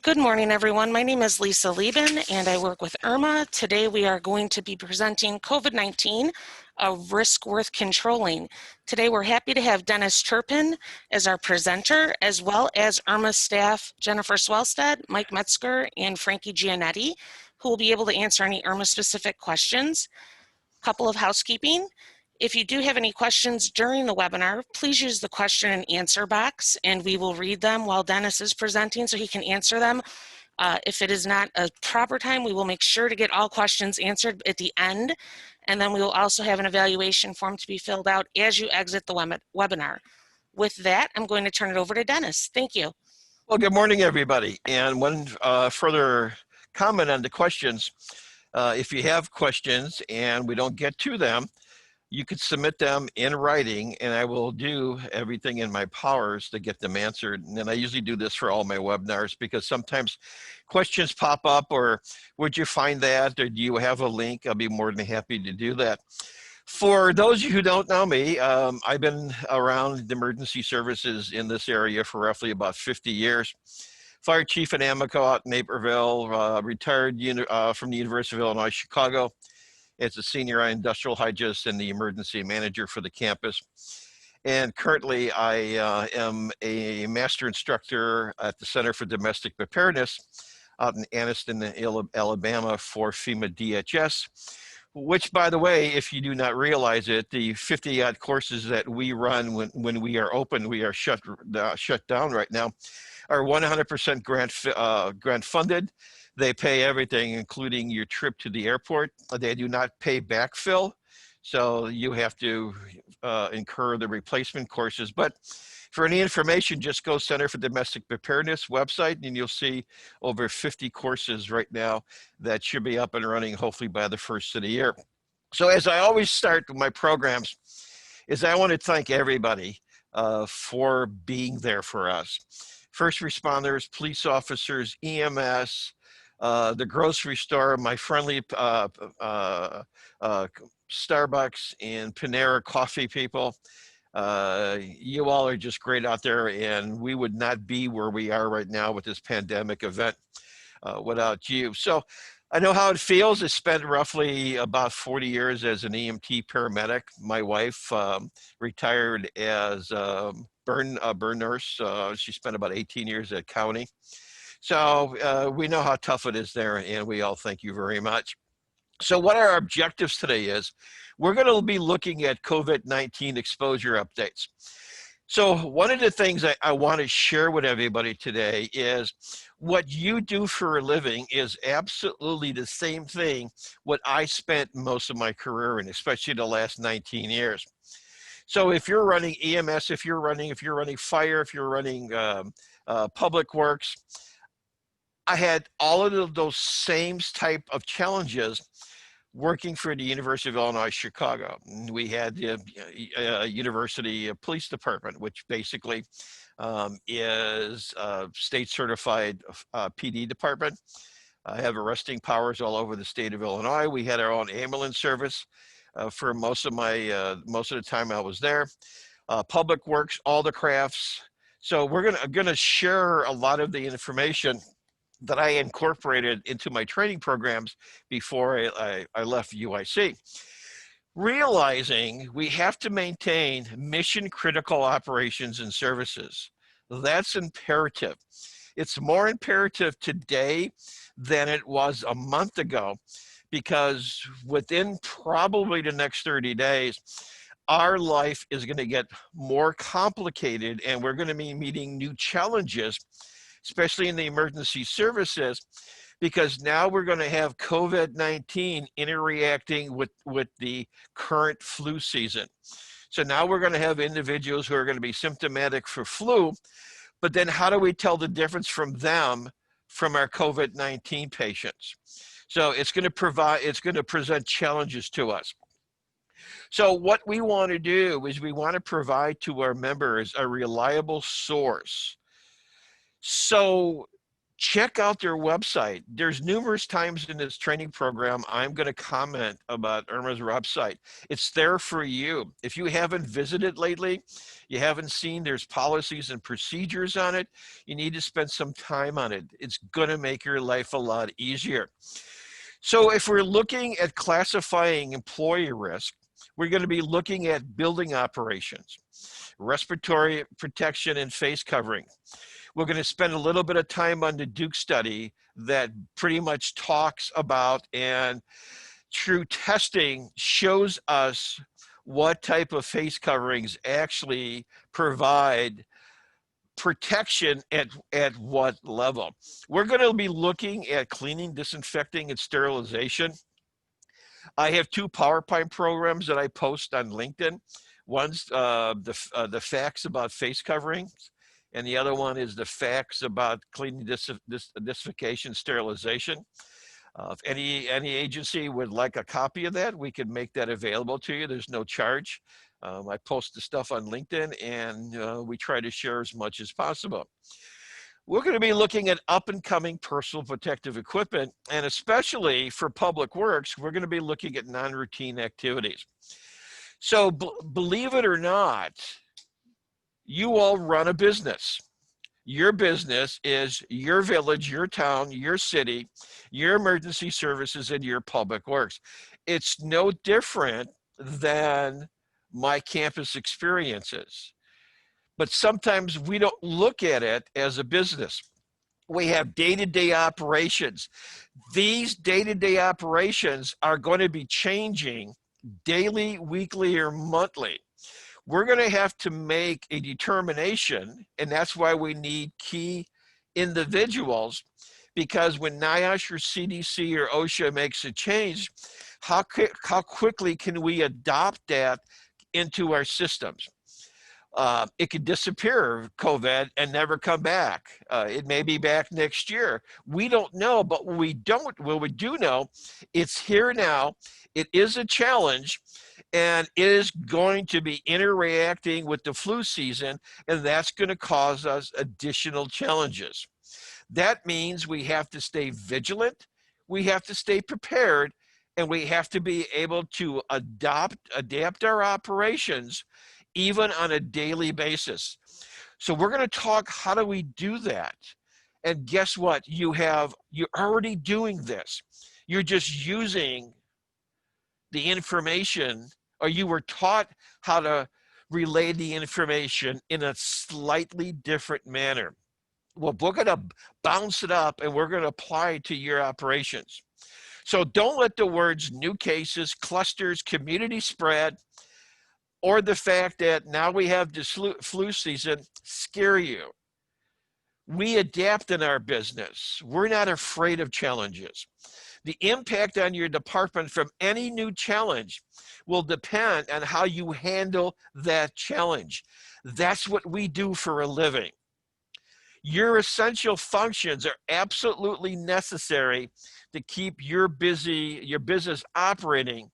Good morning, everyone. My name is Lisa Lieben, and I work with IRMA. Today, we are going to be presenting COVID-19, a risk worth controlling. Today, we're happy to have Dennis Turpin as our presenter, as well as IRMA staff Jennifer Swellstead, Mike Metzger, and Frankie Gianetti, who will be able to answer any IRMA-specific questions. Couple of housekeeping. If you do have any questions during the webinar, please use the question and answer box, and we will read them while Dennis is presenting so he can answer them. If it is not a proper time, we will make sure to get all questions answered at the end, and then we will also have an evaluation form to be filled out as you exit the webinar. With that, I'm going to turn it over to Dennis. Thank you. Well, good morning, everybody. And one further comment on the questions. If you have questions and we don't get to them, you could submit them in writing, and I will do everything in my powers to get them answered. And then I usually do this for all my webinars because sometimes questions pop up, or where'd you find that, or do you have a link? I'll be more than happy to do that. For those of you who don't know me, I've been around the emergency services in this area for roughly about 50 years. Fire chief at Amoco out in Naperville, retired from the University of Illinois, Chicago, as a senior industrial hygienist and the emergency manager for the campus. And currently I am a master instructor at the Center for Domestic Preparedness out in Anniston, Alabama for FEMA DHS, which, by the way, if you do not realize it, the 50-odd courses that we run when we are open, we are shut down right now, are 100% grant funded. They pay everything, including your trip to the airport. They do not pay backfill, so you have to incur the replacement courses. But for any information, just go Center for Domestic Preparedness website, and you'll see over 50 courses right now that should be up and running, hopefully by the first of the year. So as I always start my programs, is I want to thank everybody for being there for us. First responders, police officers, EMS, the grocery store, my friendly Starbucks and Panera coffee people. You all are just great out there, and we would not be where we are right now with this pandemic event without you. So I know how it feels. I spent roughly about 40 years as an EMT paramedic. My wife retired as a burn nurse. She spent about 18 years at county. So we know how tough it is there, and we all thank you very much. So what our objectives today is, we're going to be looking at COVID-19 exposure updates. So one of the things I want to share with everybody today is what you do for a living is absolutely the same thing what I spent most of my career in, especially the last 19 years. So if you're running EMS, if you're running fire, if you're running public works, I had all of those same type of challenges working for the University of Illinois, Chicago. We had the University Police Department, which basically is a state certified PD department. I have arresting powers all over the state of Illinois. We had our own ambulance service for most of the time I was there. Public works, all the crafts. So we're gonna share a lot of the information that I incorporated into my training programs before I left UIC. Realizing we have to maintain mission critical operations and services. That's imperative. It's more imperative today than it was a month ago, because within probably the next 30 days, our life is going to get more complicated, and we're going to be meeting new challenges, especially in the emergency services, because now we're going to have COVID-19 interacting with the current flu season. So now we're going to have individuals who are going to be symptomatic for flu, but then how do we tell the difference from them from our COVID-19 patients? So it's going to present challenges to us. So what we want to do is we want to provide to our members a reliable source. So check out their website. There's numerous times in this training program I'm going to comment about IRMA's website. It's there for you. If you haven't visited lately, you haven't seen there's policies and procedures on it, you need to spend some time on it. It's going to make your life a lot easier. So if we're looking at classifying employee risk, we're going to be looking at building operations, respiratory protection and face covering. We're going to spend a little bit of time on the Duke study that pretty much talks about and through testing shows us what type of face coverings actually provide protection at what level. We're going to be looking at cleaning, disinfecting, and sterilization. I have two PowerPoint programs that I post on LinkedIn. One's the facts about face coverings, and the other one is the facts about cleaning, disinfection, sterilization. If any agency would like a copy of that, we could make that available to you. There's no charge. I post the stuff on LinkedIn, and we try to share as much as possible. We're going to be looking at up and coming personal protective equipment, and especially for public works, we're going to be looking at non-routine activities. So believe it or not, you all run a business. Your business is your village, your town, your city, your emergency services, and your public works. It's no different than my campus experiences. But sometimes we don't look at it as a business. We have day-to-day operations. These day-to-day operations are going to be changing daily, weekly, or monthly. We're going to have to make a determination, and that's why we need key individuals, because when NIOSH or CDC or OSHA makes a change, how quickly can we adopt that into our systems? It could disappear, COVID, and never come back. It may be back next year. We don't know, but what we do know, it's here now. It is a challenge, and it is going to be interacting with the flu season, and that's going to cause us additional challenges. That means we have to stay vigilant, we have to stay prepared, and we have to be able to adapt our operations even on a daily basis. So we're going to talk, how do we do that? And guess what? You're already doing this. You're just using the information, or you were taught how to relay the information in a slightly different manner. Well, we're going to bounce it up and we're going to apply it to your operations. So don't let the words new cases, clusters, community spread, or the fact that now we have this flu season scare you. We adapt in our business. We're not afraid of challenges. The impact on your department from any new challenge will depend on how you handle that challenge. That's what we do for a living. Your essential functions are absolutely necessary to keep your business operating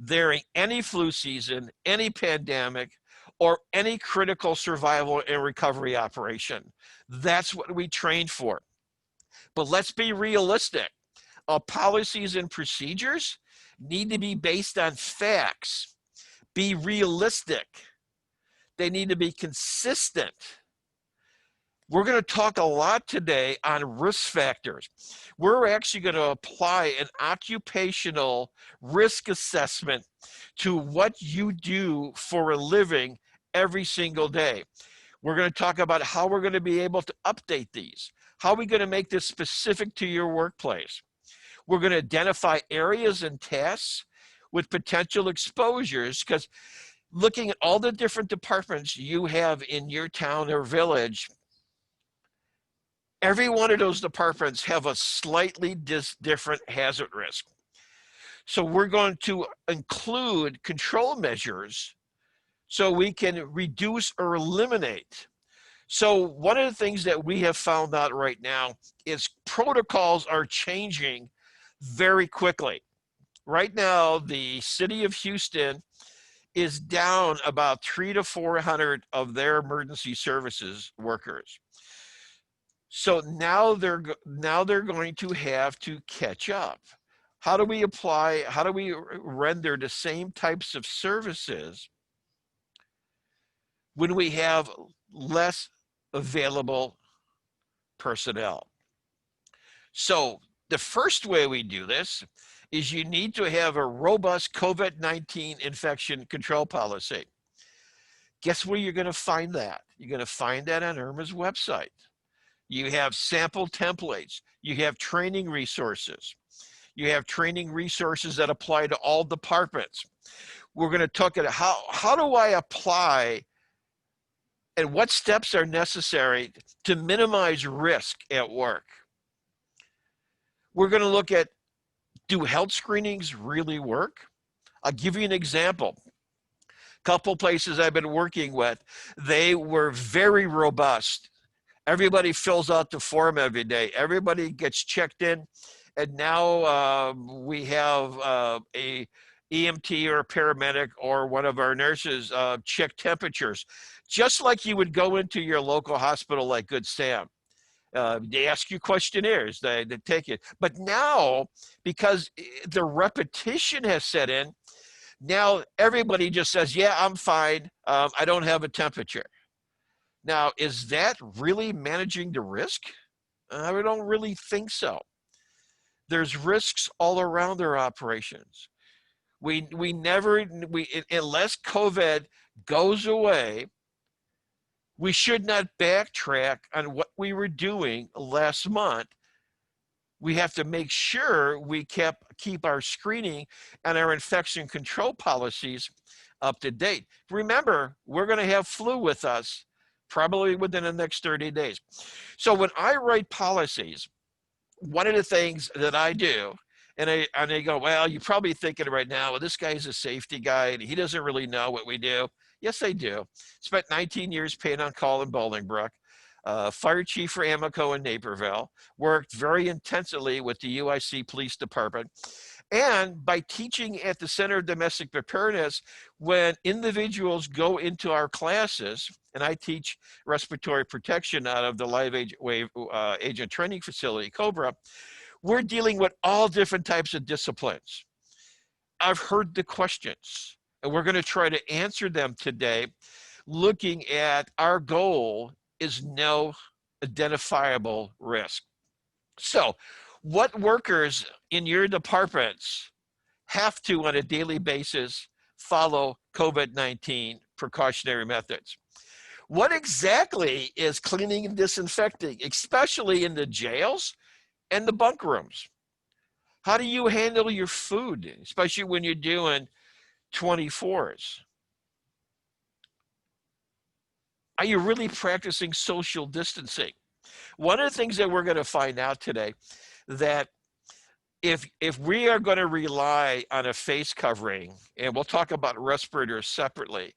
during any flu season, any pandemic, or any critical survival and recovery operation. That's what we train for. But let's be realistic. Our policies and procedures need to be based on facts. Be realistic. They need to be consistent. We're going to talk a lot today on risk factors. We're actually going to apply an occupational risk assessment to what you do for a living every single day. We're going to talk about how we're going to be able to update these. How are we going to make this specific to your workplace? We're going to identify areas and tasks with potential exposures, because looking at all the different departments you have in your town or village, every one of those departments have a slightly different hazard risk. So we're going to include control measures so we can reduce or eliminate. So one of the things that we have found out right now is protocols are changing very quickly. Right now, the city of Houston is down about 300 to 400 of their emergency services workers. So now they're going to have to catch up. How do we render the same types of services when we have less available personnel? So the first way we do this is you need to have a robust COVID-19 infection control policy. Guess where you're going to find that? You're going to find that on IRMA's website. You have sample templates. You have training resources. You have training resources that apply to all departments. We're going to talk about how do I apply and what steps are necessary to minimize risk at work. We're going to look at, do health screenings really work? I'll give you an example. Couple places I've been working with, they were very robust. Everybody fills out the form every day. Everybody gets checked in. And now we have a EMT or a paramedic or one of our nurses check temperatures, just like you would go into your local hospital like Good Sam. They ask you questionnaires, they take it. But now, because the repetition has set in, now everybody just says, yeah, I'm fine. I don't have a temperature. Now, is that really managing the risk? I don't really think so. There's risks all around our operations. Unless COVID goes away, we should not backtrack on what we were doing last month. We have to make sure we keep our screening and our infection control policies up to date. Remember, we're going to have flu with us probably within the next 30 days. So when I write policies, one of the things that I do, and they go, well, you're probably thinking right now, well, this guy's a safety guy and he doesn't really know what we do. Yes, I do. Spent 19 years paying on call in Bolingbrook. Fire chief for Amoco in Naperville, worked very intensively with the UIC Police Department. And by teaching at the Center of Domestic Preparedness, when individuals go into our classes, and I teach respiratory protection out of the Live Agent Training Facility, COBRA, we're dealing with all different types of disciplines. I've heard the questions, and we're going to try to answer them today, looking at our goal is no identifiable risk. So what workers in your departments have to, on a daily basis, follow COVID-19 precautionary methods? What exactly is cleaning and disinfecting, especially in the jails and the bunk rooms? How do you handle your food, especially when you're doing 24s? Are you really practicing social distancing? One of the things that we're going to find out today, that if we are going to rely on a face covering, and we'll talk about respirators separately,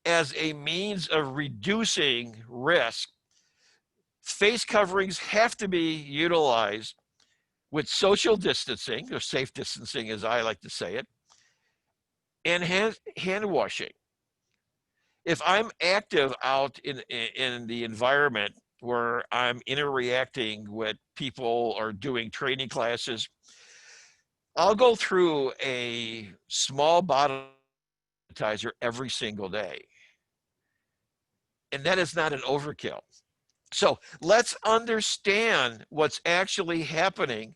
as a means of reducing risk, face coverings have to be utilized with social distancing, or safe distancing as I like to say it, and hand washing. If I'm active out in the environment where I'm interacting with people or doing training classes, I'll go through a small bottle of sanitizer every single day. And that is not an overkill. So let's understand what's actually happening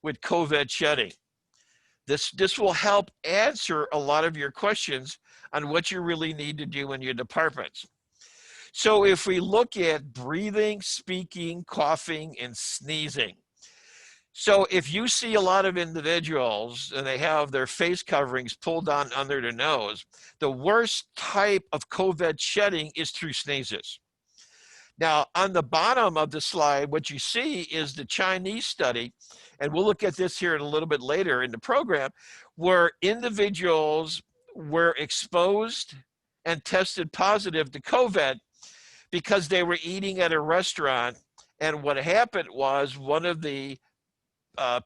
with COVID shedding. This will help answer a lot of your questions on what you really need to do in your departments. So if we look at breathing, speaking, coughing, and sneezing. So if you see a lot of individuals and they have their face coverings pulled down under their nose, the worst type of COVID shedding is through sneezes. Now, on the bottom of the slide, what you see is the Chinese study, and we'll look at this here a little bit later in the program, where individuals were exposed and tested positive to COVID because they were eating at a restaurant. And what happened was one of the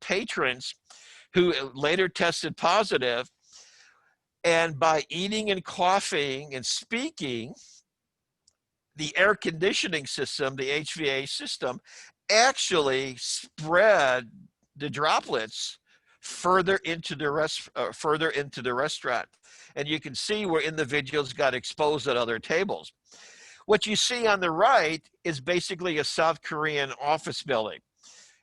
patrons who later tested positive, and by eating and coughing and speaking, the air conditioning system, the HVA system, actually spread the droplets further into the restaurant. And you can see where individuals got exposed at other tables. What you see on the right is basically a South Korean office building.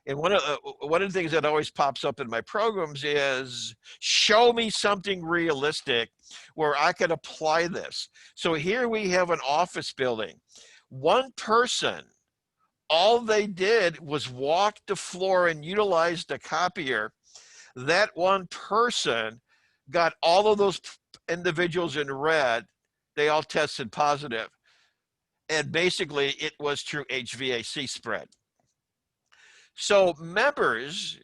And one of the things that always pops up in my programs is show me something realistic where I could apply this. So here we have an office building. One person, all they did was walk the floor and utilize the copier. That one person got all of those individuals in red. They all tested positive. And basically it was true HVAC spread. So members,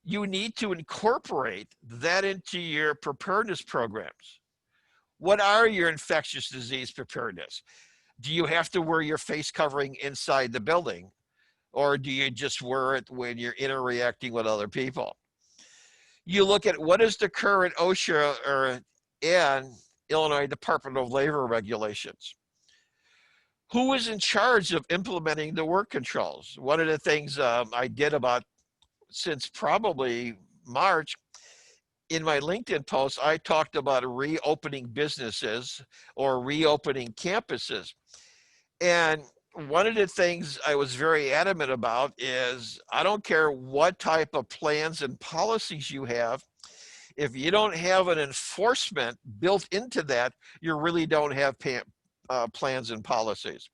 you need to incorporate that into your preparedness programs. What are your infectious disease preparedness? Do you have to wear your face covering inside the building? Or do you just wear it when you're interacting with other people? You look at what is the current OSHA and Illinois Department of Labor regulations. Who is in charge of implementing the work controls? One of the things I did since probably March, in my LinkedIn post, I talked about reopening businesses or reopening campuses. And one of the things I was very adamant about is I don't care what type of plans and policies you have. If you don't have an enforcement built into that, you really don't have plans and policies.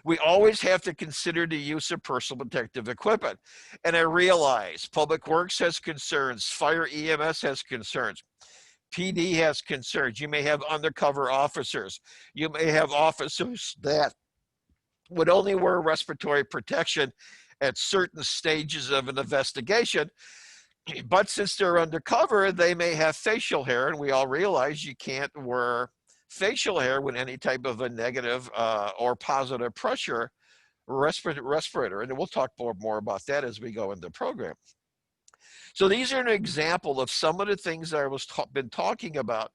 We always have to consider the use of personal protective equipment. And I realize Public Works has concerns, Fire EMS has concerns, PD has concerns. You may have undercover officers. You may have officers that would only wear respiratory protection at certain stages of an investigation. But since they're undercover, they may have facial hair, and we all realize you can't wear facial hair with any type of a negative or positive pressure respirator. And we'll talk more about that as we go into the program. So these are an example of some of the things that I was been talking about.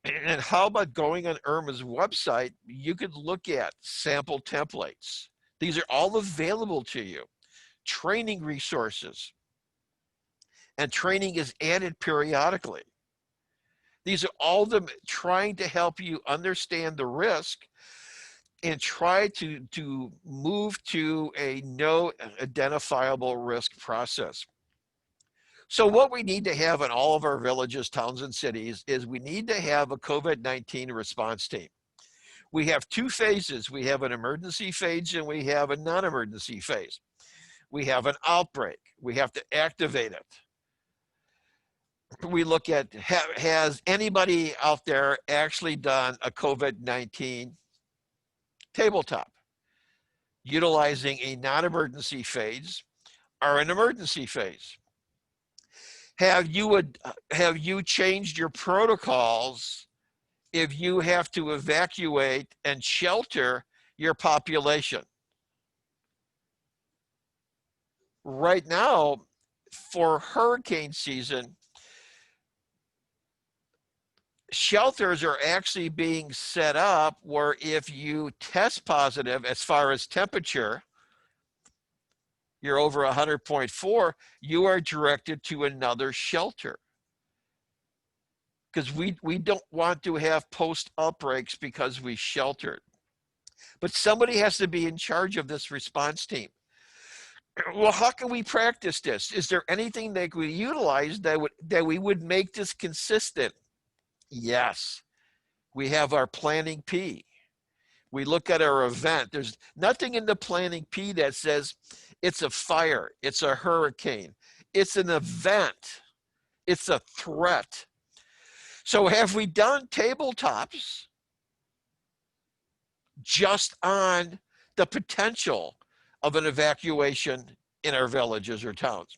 And how about going on IRMA's website? You could look at sample templates. These are all available to you. Training resources. And training is added periodically. These are all them trying to help you understand the risk and try to move to a no identifiable risk process. So what we need to have in all of our villages, towns, and cities is we need to have a COVID-19 response team. We have two phases. We have an emergency phase and we have a non-emergency phase. We have an outbreak. We have to activate it. We look at, has anybody out there actually done a COVID-19 tabletop, utilizing a non-emergency phase or an emergency phase? Have you changed your protocols if you have to evacuate and shelter your population? Right now, for hurricane season, shelters are actually being set up where if you test positive as far as temperature, you're over 100.4, you are directed to another shelter. Because we don't want to have post outbreaks because we sheltered. But somebody has to be in charge of this response team. Well, how can we practice this? Is there anything that we utilize that we would make this consistent? Yes. We have our planning P. We look at our event. There's nothing in the planning P that says it's a fire, it's a hurricane, it's an event, it's a threat. So have we done tabletops just on the potential of an evacuation in our villages or towns?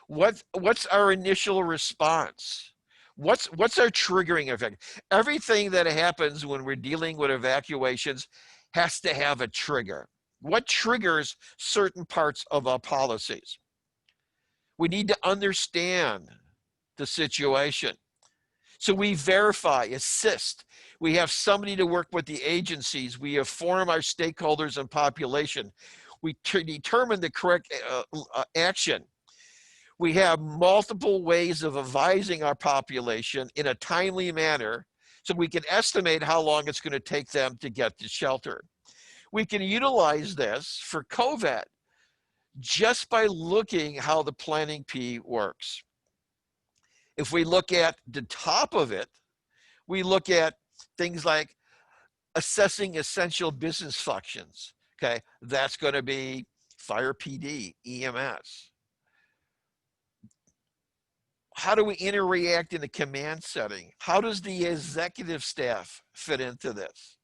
What's our initial response? What's our triggering effect? Everything that happens when we're dealing with evacuations has to have a trigger. What triggers certain parts of our policies? We need to understand the situation. So we verify, assist. We have somebody to work with the agencies. We inform our stakeholders and population. We determine the correct action. We have multiple ways of advising our population in a timely manner so we can estimate how long it's going to take them to get to shelter. We can utilize this for COVID just by looking how the planning P works. If we look at the top of it, we look at things like assessing essential business functions. Okay, that's going to be fire PD, EMS. How do we interact in the command setting? How does the executive staff fit into this?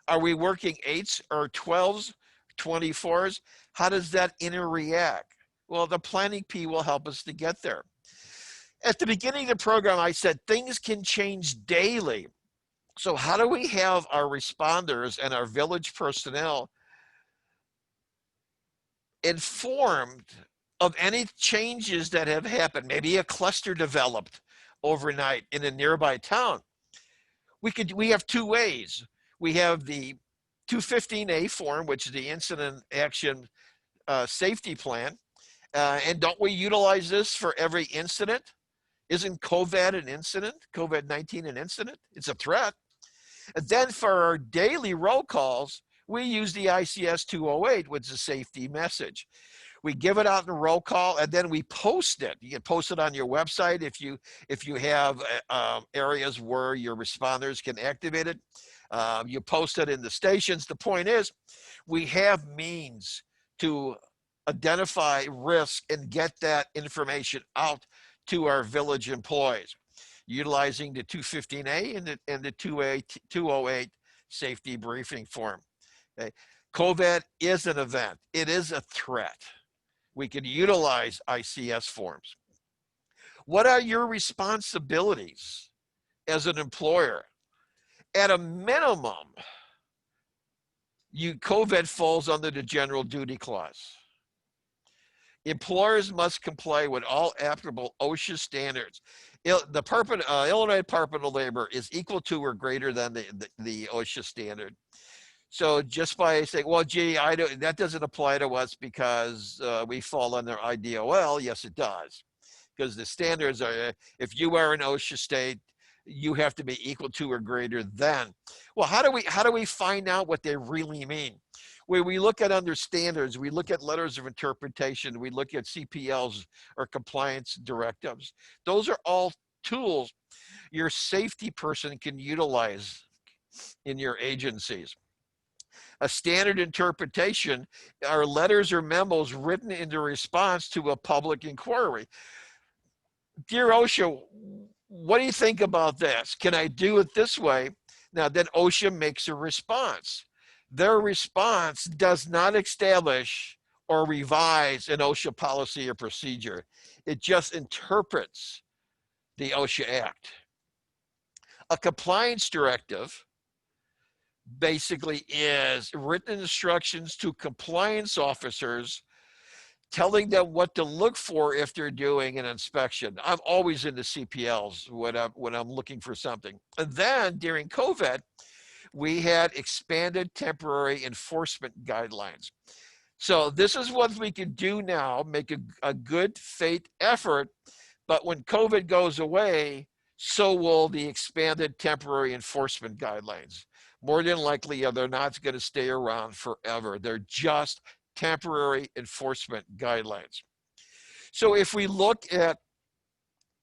Are we working 8s or 12s, 24s? How does that interact? Well, the planning P will help us to get there. At the beginning of the program, I said things can change daily. So how do we have our responders and our village personnel informed of any changes that have happened? Maybe a cluster developed overnight in a nearby town. We have two ways. We have the 215A form, which is the incident action safety plan. And don't we utilize this for every incident? Isn't COVID an incident? COVID-19 an incident? It's a threat. And then for our daily roll calls, we use the ICS 208, which is a safety message. We give it out in a roll call, and then we post it. You can post it on your website if you have areas where your responders can activate it. You post it in the stations. The point is, we have means to identify risk and get that information out to our village employees, utilizing the 215A and the 208 safety briefing form. Okay. COVID is an event. It is a threat. We can utilize ICS forms. What are your responsibilities as an employer? At a minimum, COVID falls under the general duty clause. Employers must comply with all applicable OSHA standards. The Illinois Department of Labor is equal to or greater than the OSHA standard. So just by saying, well, gee, that doesn't apply to us because we fall under IDOL, yes, it does. Because the standards are, if you are an OSHA state, you have to be equal to or greater than. Well, how do we find out what they really mean? Where we look at under standards, we look at letters of interpretation, we look at CPLs or compliance directives. Those are all tools your safety person can utilize in your agencies. A standard interpretation are letters or memos written in response to a public inquiry. Dear OSHA, what do you think about this? Can I do it this way? Now, then OSHA makes a response. Their response does not establish or revise an OSHA policy or procedure. It just interprets the OSHA Act. A compliance directive basically is written instructions to compliance officers telling them what to look for if they're doing an inspection. I'm always in the CPLs when I'm looking for something. And then during COVID, we had expanded temporary enforcement guidelines. So this is what we can do now, make a good faith effort, but when COVID goes away, so will the expanded temporary enforcement guidelines. More than likely, they're not going to stay around forever. They're just temporary enforcement guidelines. So if we look at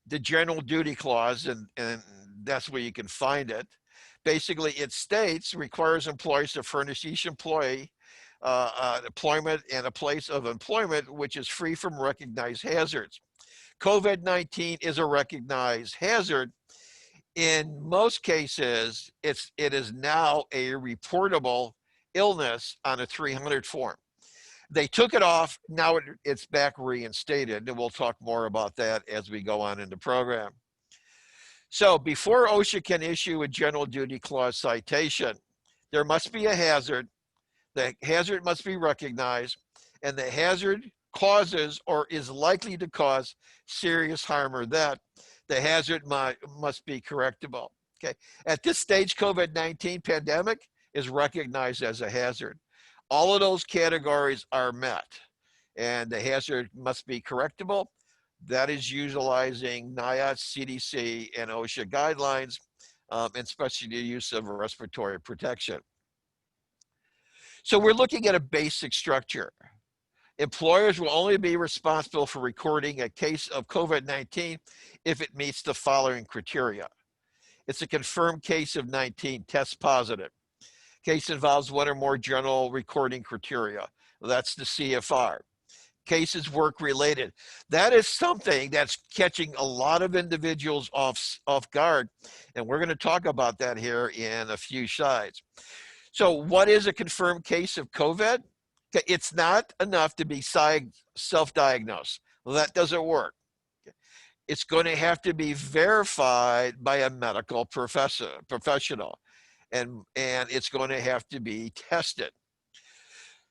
the general duty clause, and that's where you can find it, basically it states, requires employees to furnish each employee employment and a place of employment which is free from recognized hazards. COVID-19 is a recognized hazard. In most cases, it is now a reportable illness on a 300 form. They took it off, now it's back reinstated, and we'll talk more about that as we go on in the program. So before OSHA can issue a general duty clause citation, there must be a hazard, the hazard must be recognized, and the hazard causes or is likely to cause serious harm or death. The hazard must be correctable. Okay. At this stage, COVID-19 pandemic is recognized as a hazard. All of those categories are met, and the hazard must be correctable. That is utilizing NIOSH, CDC, and OSHA guidelines, and especially the use of respiratory protection. So we're looking at a basic structure. Employers will only be responsible for recording a case of COVID-19 if it meets the following criteria. It's a confirmed case of 19, test positive. Case involves one or more general recording criteria. That's the CFR. Cases work related. That is something that's catching a lot of individuals off guard. And we're going to talk about that here in a few slides. So what is a confirmed case of COVID? It's not enough to be self-diagnosed. Well, that doesn't work. It's going to have to be verified by a medical professional, and it's going to have to be tested.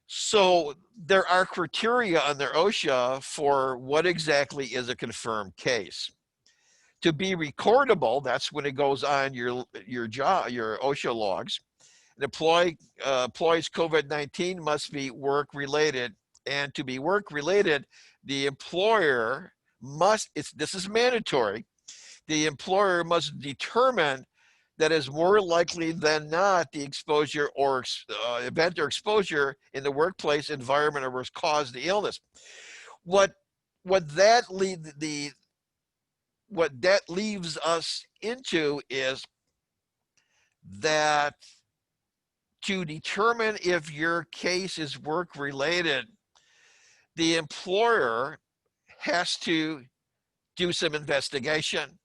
So there are criteria under OSHA for what exactly is a confirmed case. To be recordable, that's when it goes on your OSHA logs. An employee's COVID-19 must be work-related, and to be work-related, the employer must, this is mandatory, the employer must determine that is more likely than not the exposure or event or exposure in the workplace environment or was caused the illness. What that leaves us into is that to determine if your case is work related, the employer has to do some investigation.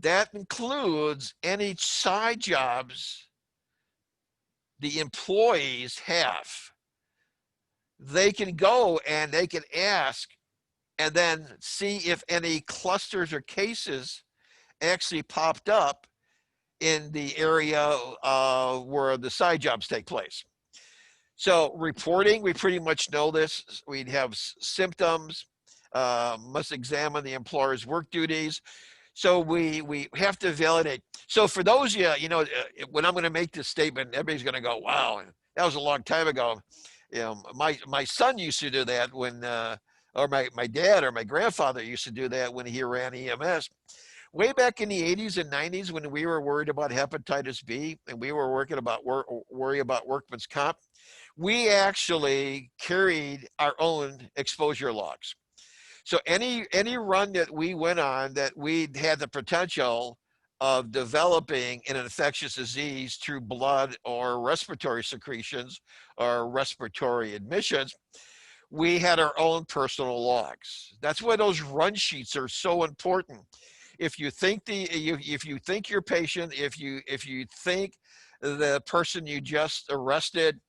That includes any side jobs the employees have. They can go and they can ask and then see if any clusters or cases actually popped up in the area where the side jobs take place. So reporting, we pretty much know this. We'd have symptoms, must examine the employer's work duties. So we have to validate. So for those of you, when I'm going to make this statement, everybody's going to go, wow, that was a long time ago. My son used to do that when, or my dad or my grandfather used to do that when he ran EMS. Way back in the 80s and 90s, when we were worried about hepatitis B and we were worried about workman's comp, we actually carried our own exposure logs. So any run that we went on that we had the potential of developing an infectious disease through blood or respiratory secretions or respiratory admissions, we had our own personal logs. That's why those run sheets are so important. If you think your patient, if you think the person you just arrested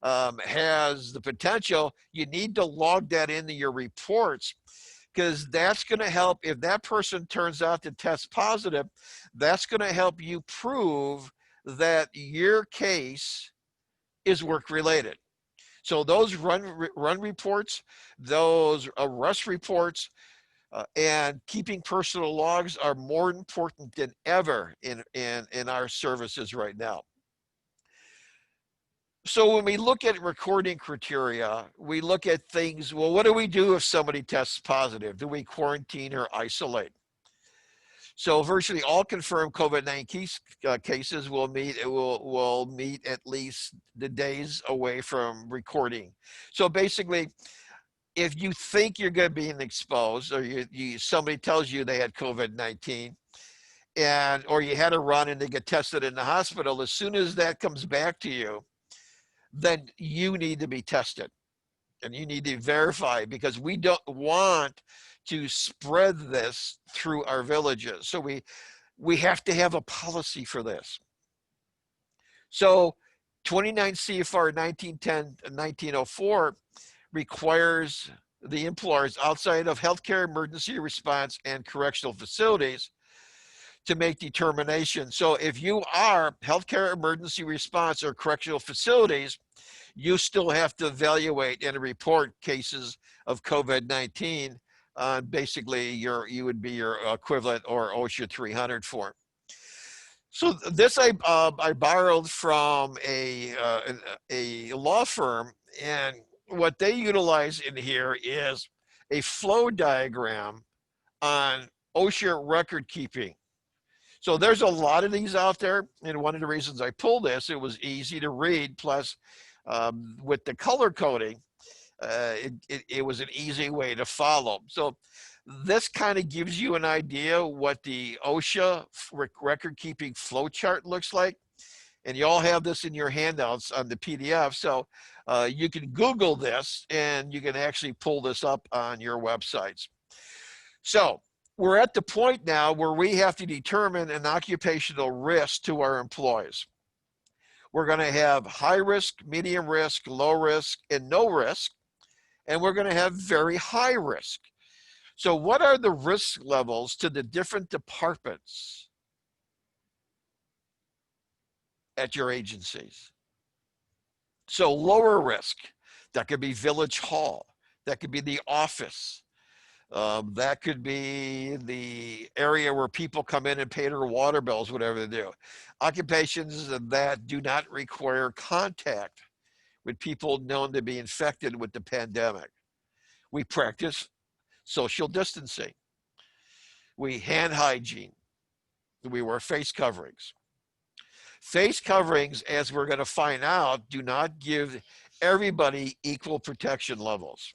has the potential, you need to log that into your reports, because that's going to help. If that person turns out to test positive, that's going to help you prove that your case is work related. So those run reports, those arrest reports, and keeping personal logs are more important than ever in our services right now. So when we look at recording criteria, we look at things, well, what do we do if somebody tests positive? Do we quarantine or isolate? So virtually all confirmed COVID-19 cases will meet at least the days away from recording. So basically, if you think you're going to be exposed, or somebody tells you they had COVID-19, or you had a run and they get tested in the hospital, as soon as that comes back to you, then you need to be tested and you need to verify, because we don't want to spread this through our villages. So we have to have a policy for this. So 29 CFR 1910-1904 requires the employers outside of healthcare, emergency response, and correctional facilities to make determination. So if you are healthcare, emergency response, or correctional facilities, you still have to evaluate and report cases of COVID-19 basically you would be your equivalent or OSHA 300 form. So this I borrowed from a law firm, and what they utilize in here is a flow diagram on OSHA record keeping. So there's a lot of these out there, and one of the reasons I pulled this, it was easy to read, plus with the color coding, it was an easy way to follow. So this kind of gives you an idea what the OSHA record keeping flow chart looks like. And you all have this in your handouts on the PDF. So you can Google this and you can actually pull this up on your websites. So we're at the point now where we have to determine an occupational risk to our employees. We're going to have high risk, medium risk, low risk, and no risk. And we're going to have very high risk. So what are the risk levels to the different departments at your agencies? So lower risk, that could be Village Hall, that could be the office, that could be the area where people come in and pay their water bills, whatever they do. Occupations that do not require contact with people known to be infected with the pandemic. We practice social distancing. We hand hygiene. We wear face coverings. Face coverings, as we're going to find out, do not give everybody equal protection levels.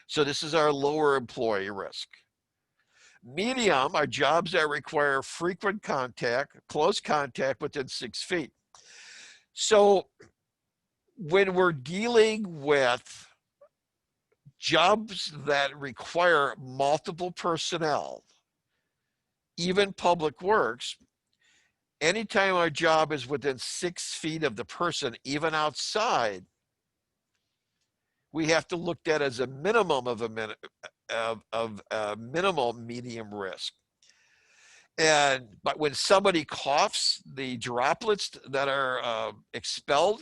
So this is our lower employee risk. Medium are jobs that require frequent contact, close contact within 6 feet. So when we're dealing with jobs that require multiple personnel, even public works, anytime our job is within 6 feet of the person, even outside, we have to look at as a minimum of a minimal medium risk. But when somebody coughs, the droplets that are expelled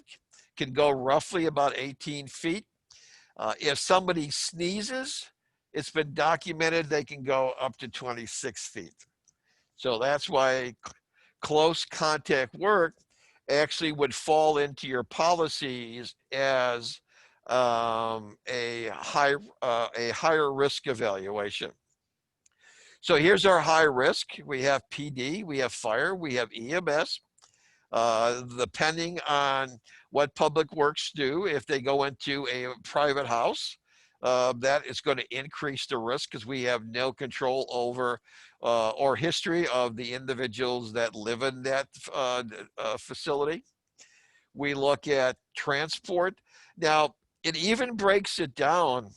can go roughly about 18 feet. If somebody sneezes, it's been documented they can go up to 26 feet. So that's why close contact work actually would fall into your policies as a higher risk evaluation. So here's our high risk. We have PD, we have fire, we have EMS. Depending on what public works do, if they go into a private house, that is going to increase the risk because we have no control over or history of the individuals that live in that facility. We look at transport. Now, it even breaks it down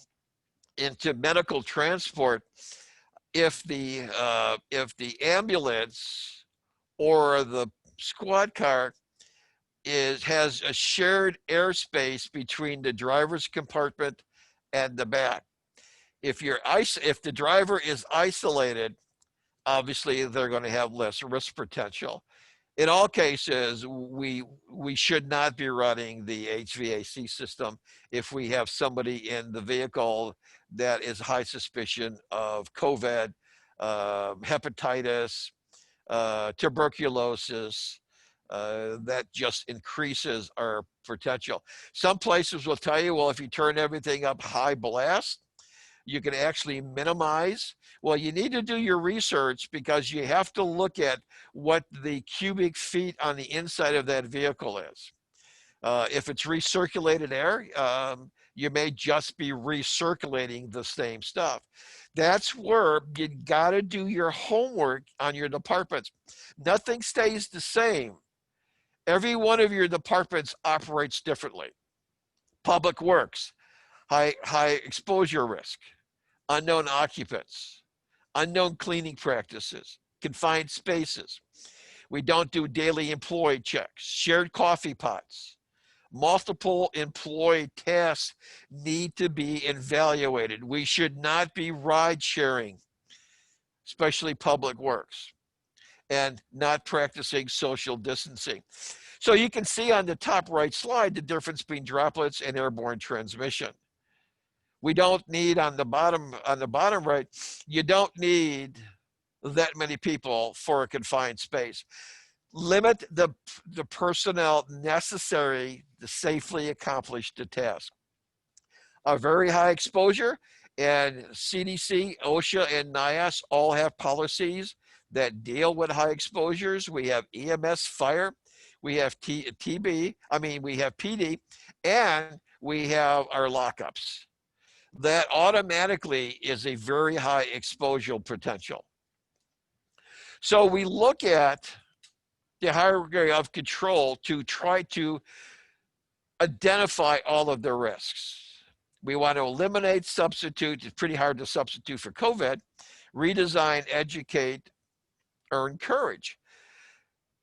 into medical transport. If the ambulance or the squad car has a shared airspace between the driver's compartment and the back. If the driver is isolated, obviously they're going to have less risk potential. In all cases, we should not be running the HVAC system if we have somebody in the vehicle that is high suspicion of COVID, hepatitis, tuberculosis. That just increases our potential. Some places will tell you, well, if you turn everything up high blast, you can actually minimize. Well, you need to do your research because you have to look at what the cubic feet on the inside of that vehicle is. If it's recirculated air, you may just be recirculating the same stuff. That's where you got to do your homework on your departments. Nothing stays the same. Every one of your departments operates differently. Public works, high exposure risk, unknown occupants, unknown cleaning practices, confined spaces. We don't do daily employee checks, shared coffee pots. Multiple employee tasks need to be evaluated. We should not be ride sharing, especially public works, and not practicing social distancing. So you can see on the top right slide the difference between droplets and airborne transmission. We don't need on the bottom right, you don't need that many people for a confined space. Limit the personnel necessary to safely accomplish the task. A very high exposure, and CDC, OSHA, and NIAS all have policies that deal with high exposures. We have EMS fire, we have we have PD, and we have our lockups. That automatically is a very high exposure potential. So we look at the hierarchy of control to try to identify all of the risks. We want to eliminate substitute. It's pretty hard to substitute for COVID. Redesign, educate, or encourage.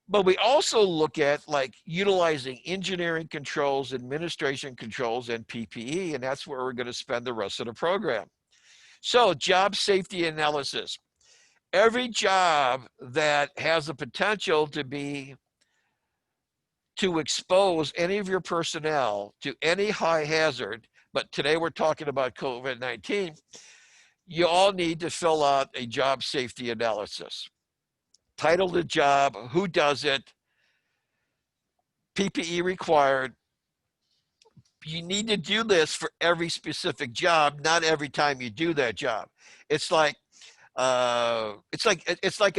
But we also look at like utilizing engineering controls, administration controls, and PPE, and that's where we're going to spend the rest of the program. So job safety analysis. Every job that has the potential to expose any of your personnel to any high hazard, but today we're talking about COVID-19, you all need to fill out a job safety analysis. Title of the job, who does it, PPE required. You need to do this for every specific job, not every time you do that job. It's like our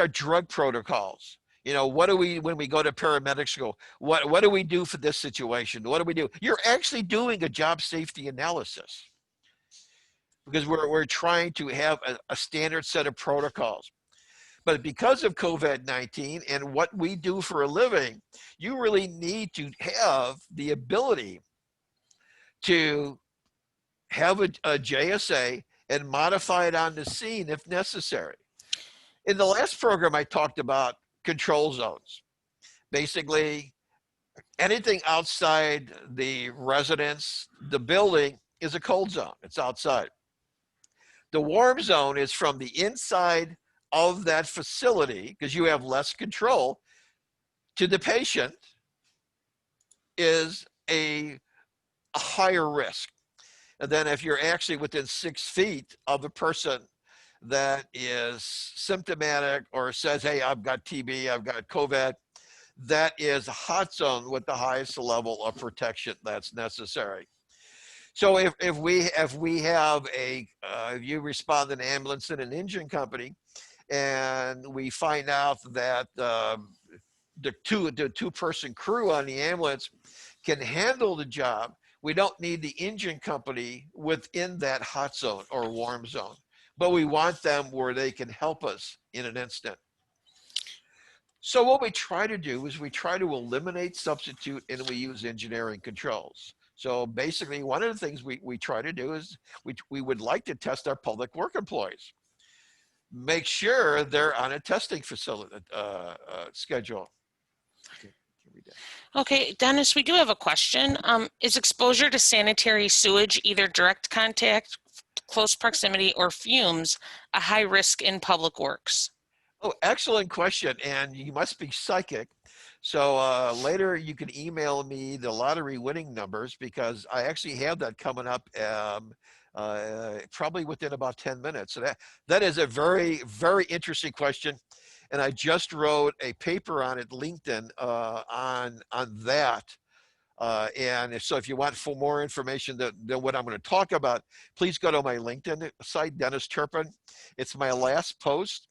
drug protocols. You know, what do we, when we go to paramedic school, what do we do for this situation? What do we do? You're actually doing a job safety analysis because we're trying to have a standard set of protocols. But because of COVID-19 and what we do for a living, you really need to have the ability to have a JSA and modify it on the scene if necessary. In the last program, I talked about control zones. Basically, anything outside the residence, the building, is a cold zone. It's outside. The warm zone is from the inside of that facility, because you have less control, to the patient is a higher risk. And then if you're actually within 6 feet of a person that is symptomatic or says, hey, I've got TB, I've got COVID, that is a hot zone with the highest level of protection that's necessary. So if we have if you respond to an ambulance in an engine company and we find out that the two-person crew on the ambulance can handle the job, we don't need the engine company within that hot zone or warm zone, but we want them where they can help us in an instant. So what we try to do is we try to eliminate substitute, and we use engineering controls. So basically, one of the things we try to do is we would like to test our public work employees. Make sure they're on a testing facility schedule. Okay, Dennis, we do have a question. Is exposure to sanitary sewage, either direct contact, close proximity, or fumes, a high risk in public works? Oh, excellent question. And you must be psychic. So later you can email me the lottery winning numbers, because I actually have that coming up probably within about 10 minutes. So that is a very, very interesting question. And I just wrote a paper on it, LinkedIn, on that. And so if you want for more information than what I'm going to talk about, please go to my LinkedIn site, Dennis Turpin. It's my last post.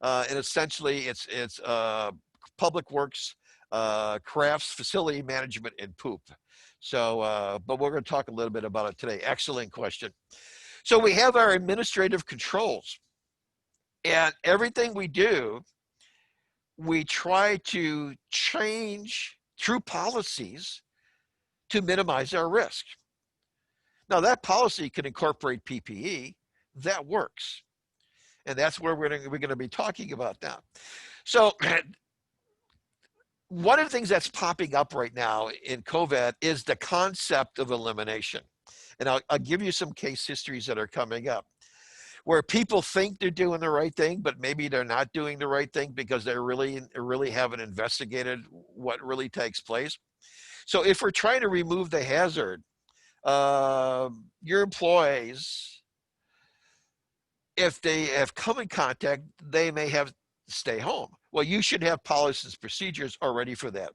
And essentially it's public works, crafts, facility management, and poop. So, but we're going to talk a little bit about it today. Excellent question. So we have our administrative controls, and everything we do, we try to change through policies to minimize our risk. Now that policy can incorporate PPE, that works. And that's where we're going to be talking about now. So one of the things that's popping up right now in COVID is the concept of elimination. And I'll give you some case histories that are coming up where people think they're doing the right thing, but maybe they're not doing the right thing because they really haven't investigated what really takes place. So if we're trying to remove the hazard, your employees, if they have come in contact, they may have to stay home. Well, you should have policies and procedures already for that.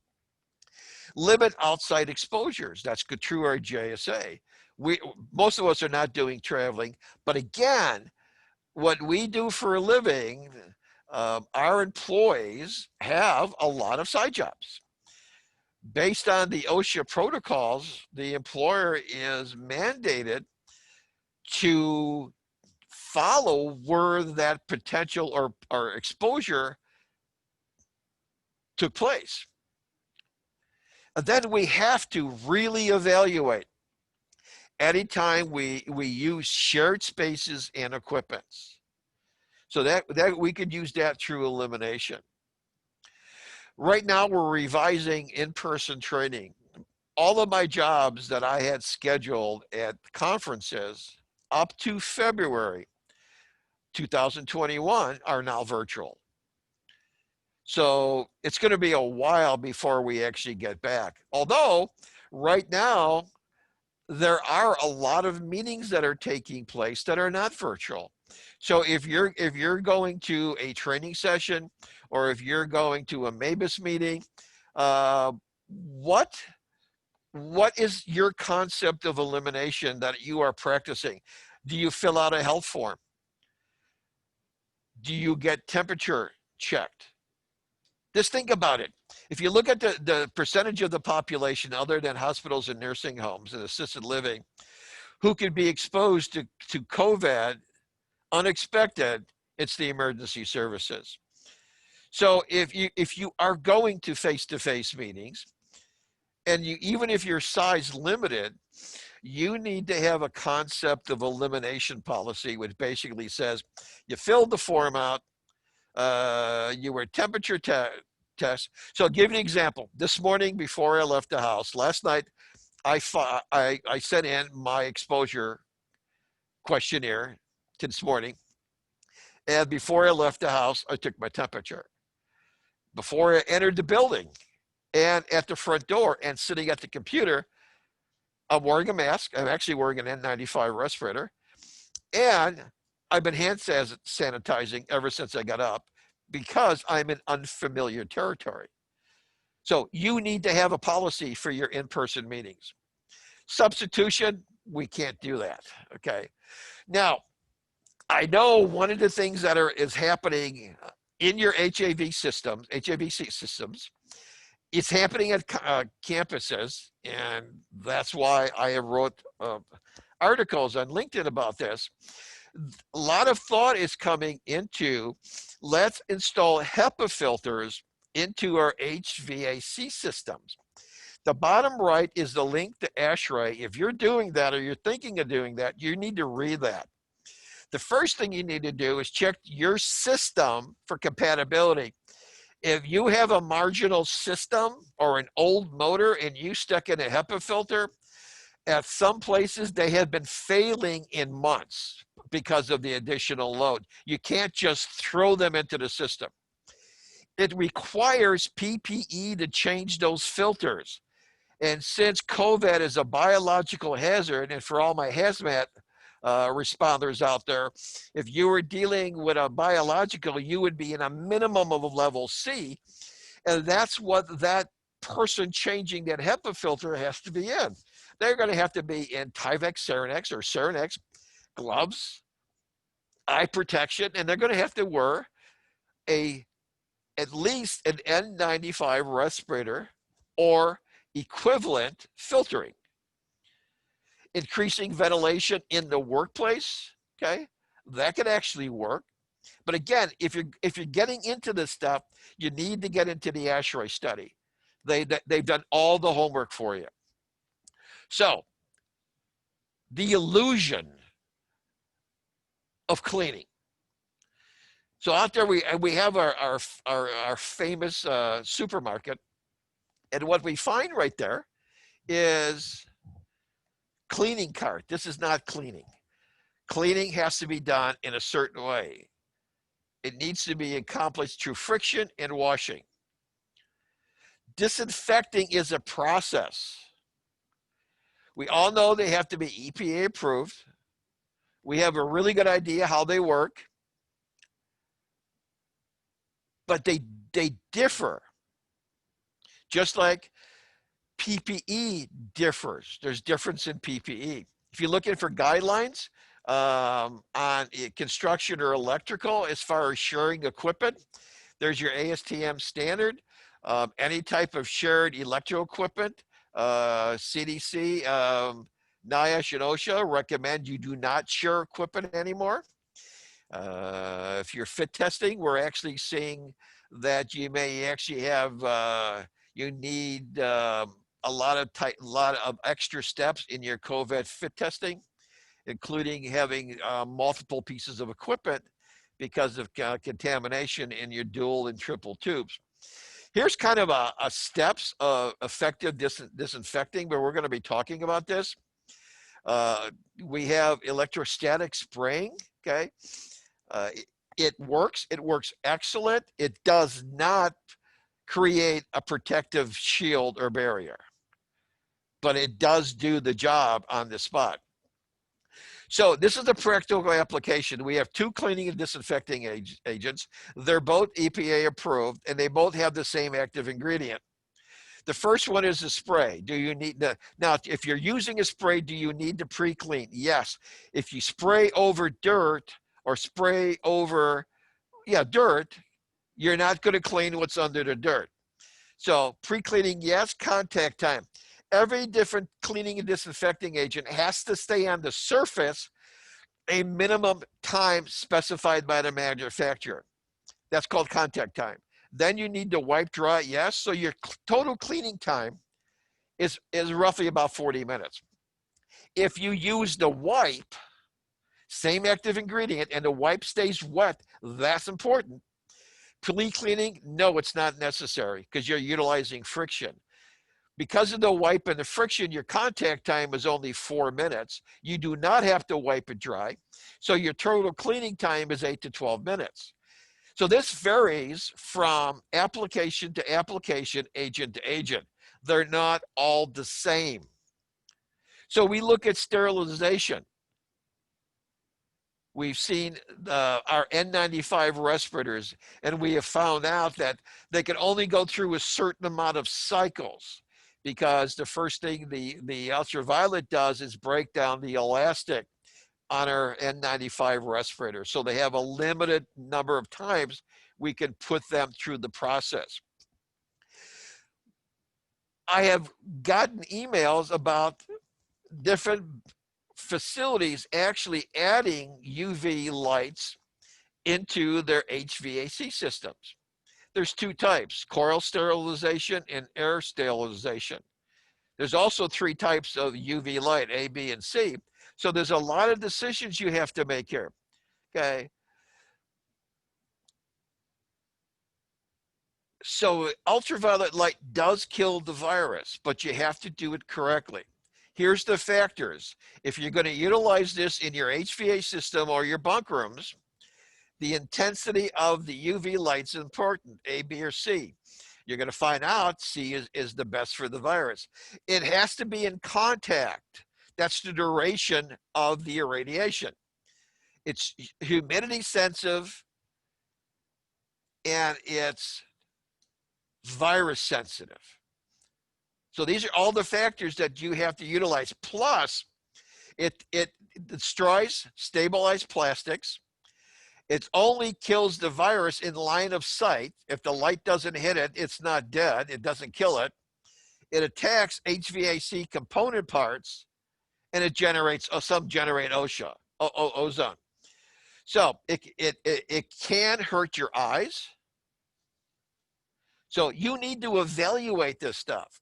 Limit outside exposures. That's good, true our JSA. Most of us are not doing traveling, but again, what we do for a living, our employees have a lot of side jobs. Based on the OSHA protocols, the employer is mandated to follow where that potential or exposure took place. And then we have to really evaluate anytime we use shared spaces and equipments. So that we could use that through elimination. Right now, we're revising in-person training. All of my jobs that I had scheduled at conferences up to February 2021 are now virtual. So it's going to be a while before we actually get back. Although right now, there are a lot of meetings that are taking place that are not virtual. So if you're going to a training session, or if you're going to a MABUS meeting, what is your concept of elimination that you are practicing? Do you fill out a health form? Do you get temperature checked? Just think about it. If you look at the percentage of the population other than hospitals and nursing homes and assisted living who could be exposed to COVID unexpected, it's the emergency services. So if you are going to face-to-face meetings, and even if you're size limited, you need to have a concept of elimination policy, which basically says you filled the form out, you were temperature test. So I'll give you an example. This morning before I left the house, last night, I sent in my exposure questionnaire to this morning. And before I left the house, I took my temperature. Before I entered the building and at the front door and sitting at the computer, I'm wearing a mask. I'm actually wearing an N95 respirator. And I've been hand sanitizing ever since I got up because I'm in unfamiliar territory. So you need to have a policy for your in-person meetings. Substitution, we can't do that, okay? Now, I know one of the things that is happening in your HAVC systems, it's happening at campuses, and that's why I have wrote articles on LinkedIn about this. A lot of thought is coming into, let's install HEPA filters into our HVAC systems. The bottom right is the link to ASHRAE. If you're doing that or you're thinking of doing that, you need to read that. The first thing you need to do is check your system for compatibility. If you have a marginal system or an old motor and you stuck in a HEPA filter, at some places they have been failing in months because of the additional load. You can't just throw them into the system. It requires PPE to change those filters. And since COVID is a biological hazard, and for all my hazmat responders out there, if you were dealing with a biological, you would be in a minimum of a level C. And that's what that person changing that HEPA filter has to be in. They're going to have to be in Tyvek Cernex or Cernex gloves, eye protection, and they're going to have to wear at least an N95 respirator or equivalent filtering. Increasing ventilation in the workplace, okay, that could actually work. But again, if you're getting into this stuff, you need to get into the ASHRAE study. They've done all the homework for you. So the illusion of cleaning. So out there we have our famous supermarket, and what we find right there is cleaning cart. This is not cleaning. Cleaning has to be done in a certain way. It needs to be accomplished through friction and washing. Disinfecting is a process. We all know they have to be EPA approved. We have a really good idea how they work, but they differ. Just like PPE differs. There's difference in PPE. If you're looking for guidelines on construction or electrical as far as sharing equipment, there's your ASTM standard. Any type of shared electrical equipment, CDC, NIOSH, and OSHA recommend you do not share equipment anymore. If you're fit testing, we're actually seeing that you may actually have, you need a lot of extra steps in your COVID fit testing, including having multiple pieces of equipment because of contamination in your dual and triple tubes. Here's kind of a steps of effective disinfecting, but we're going to be talking about this. We have electrostatic spraying, okay? It works excellent. It does not create a protective shield or barrier, but it does do the job on the spot. So this is the practical application. We have two cleaning and disinfecting agents. They're both EPA approved, and they both have the same active ingredient. The first one is a spray. Do you need the, now, if you're using a spray, do you need to pre-clean? Yes. If you spray over dirt or spray over, dirt, you're not going to clean what's under the dirt. So pre-cleaning, yes. Contact time. Every different cleaning and disinfecting agent has to stay on the surface a minimum time specified by the manufacturer. That's called contact time. Then you need to wipe dry, yes. So your total cleaning time is roughly about 40 minutes. If you use the wipe, same active ingredient, and the wipe stays wet, that's important. Pre-cleaning, no, it's not necessary because you're utilizing friction. Because of the wipe and the friction, your contact time is only 4 minutes. You do not have to wipe it dry. So your total cleaning time is 8 to 12 minutes. So this varies from application to application, agent to agent. They're not all the same. So we look at sterilization. We've seen our N95 respirators, and we have found out that they can only go through a certain amount of cycles, because the first thing the ultraviolet does is break down the elastic on our N95 respirator. So they have a limited number of times we can put them through the process. I have gotten emails about different facilities actually adding UV lights into their HVAC systems. There's two types: coil sterilization and air sterilization. There's also 3 types of UV light, A, B, and C. So there's a lot of decisions you have to make here, okay? So ultraviolet light does kill the virus, but you have to do it correctly. Here's the factors. If you're going to utilize this in your HVAC system or your bunk rooms, the intensity of the UV light is important, A, B, or C. You're going to find out C is the best for the virus. It has to be in contact. That's the duration of the irradiation. It's humidity sensitive, and it's virus sensitive. So these are all the factors that you have to utilize. Plus, it destroys stabilized plastics. It only kills the virus in line of sight. If the light doesn't hit it, it's not dead. It doesn't kill it. It attacks HVAC component parts, and it generates, some generate OSHA, ozone. So it can hurt your eyes. So you need to evaluate this stuff.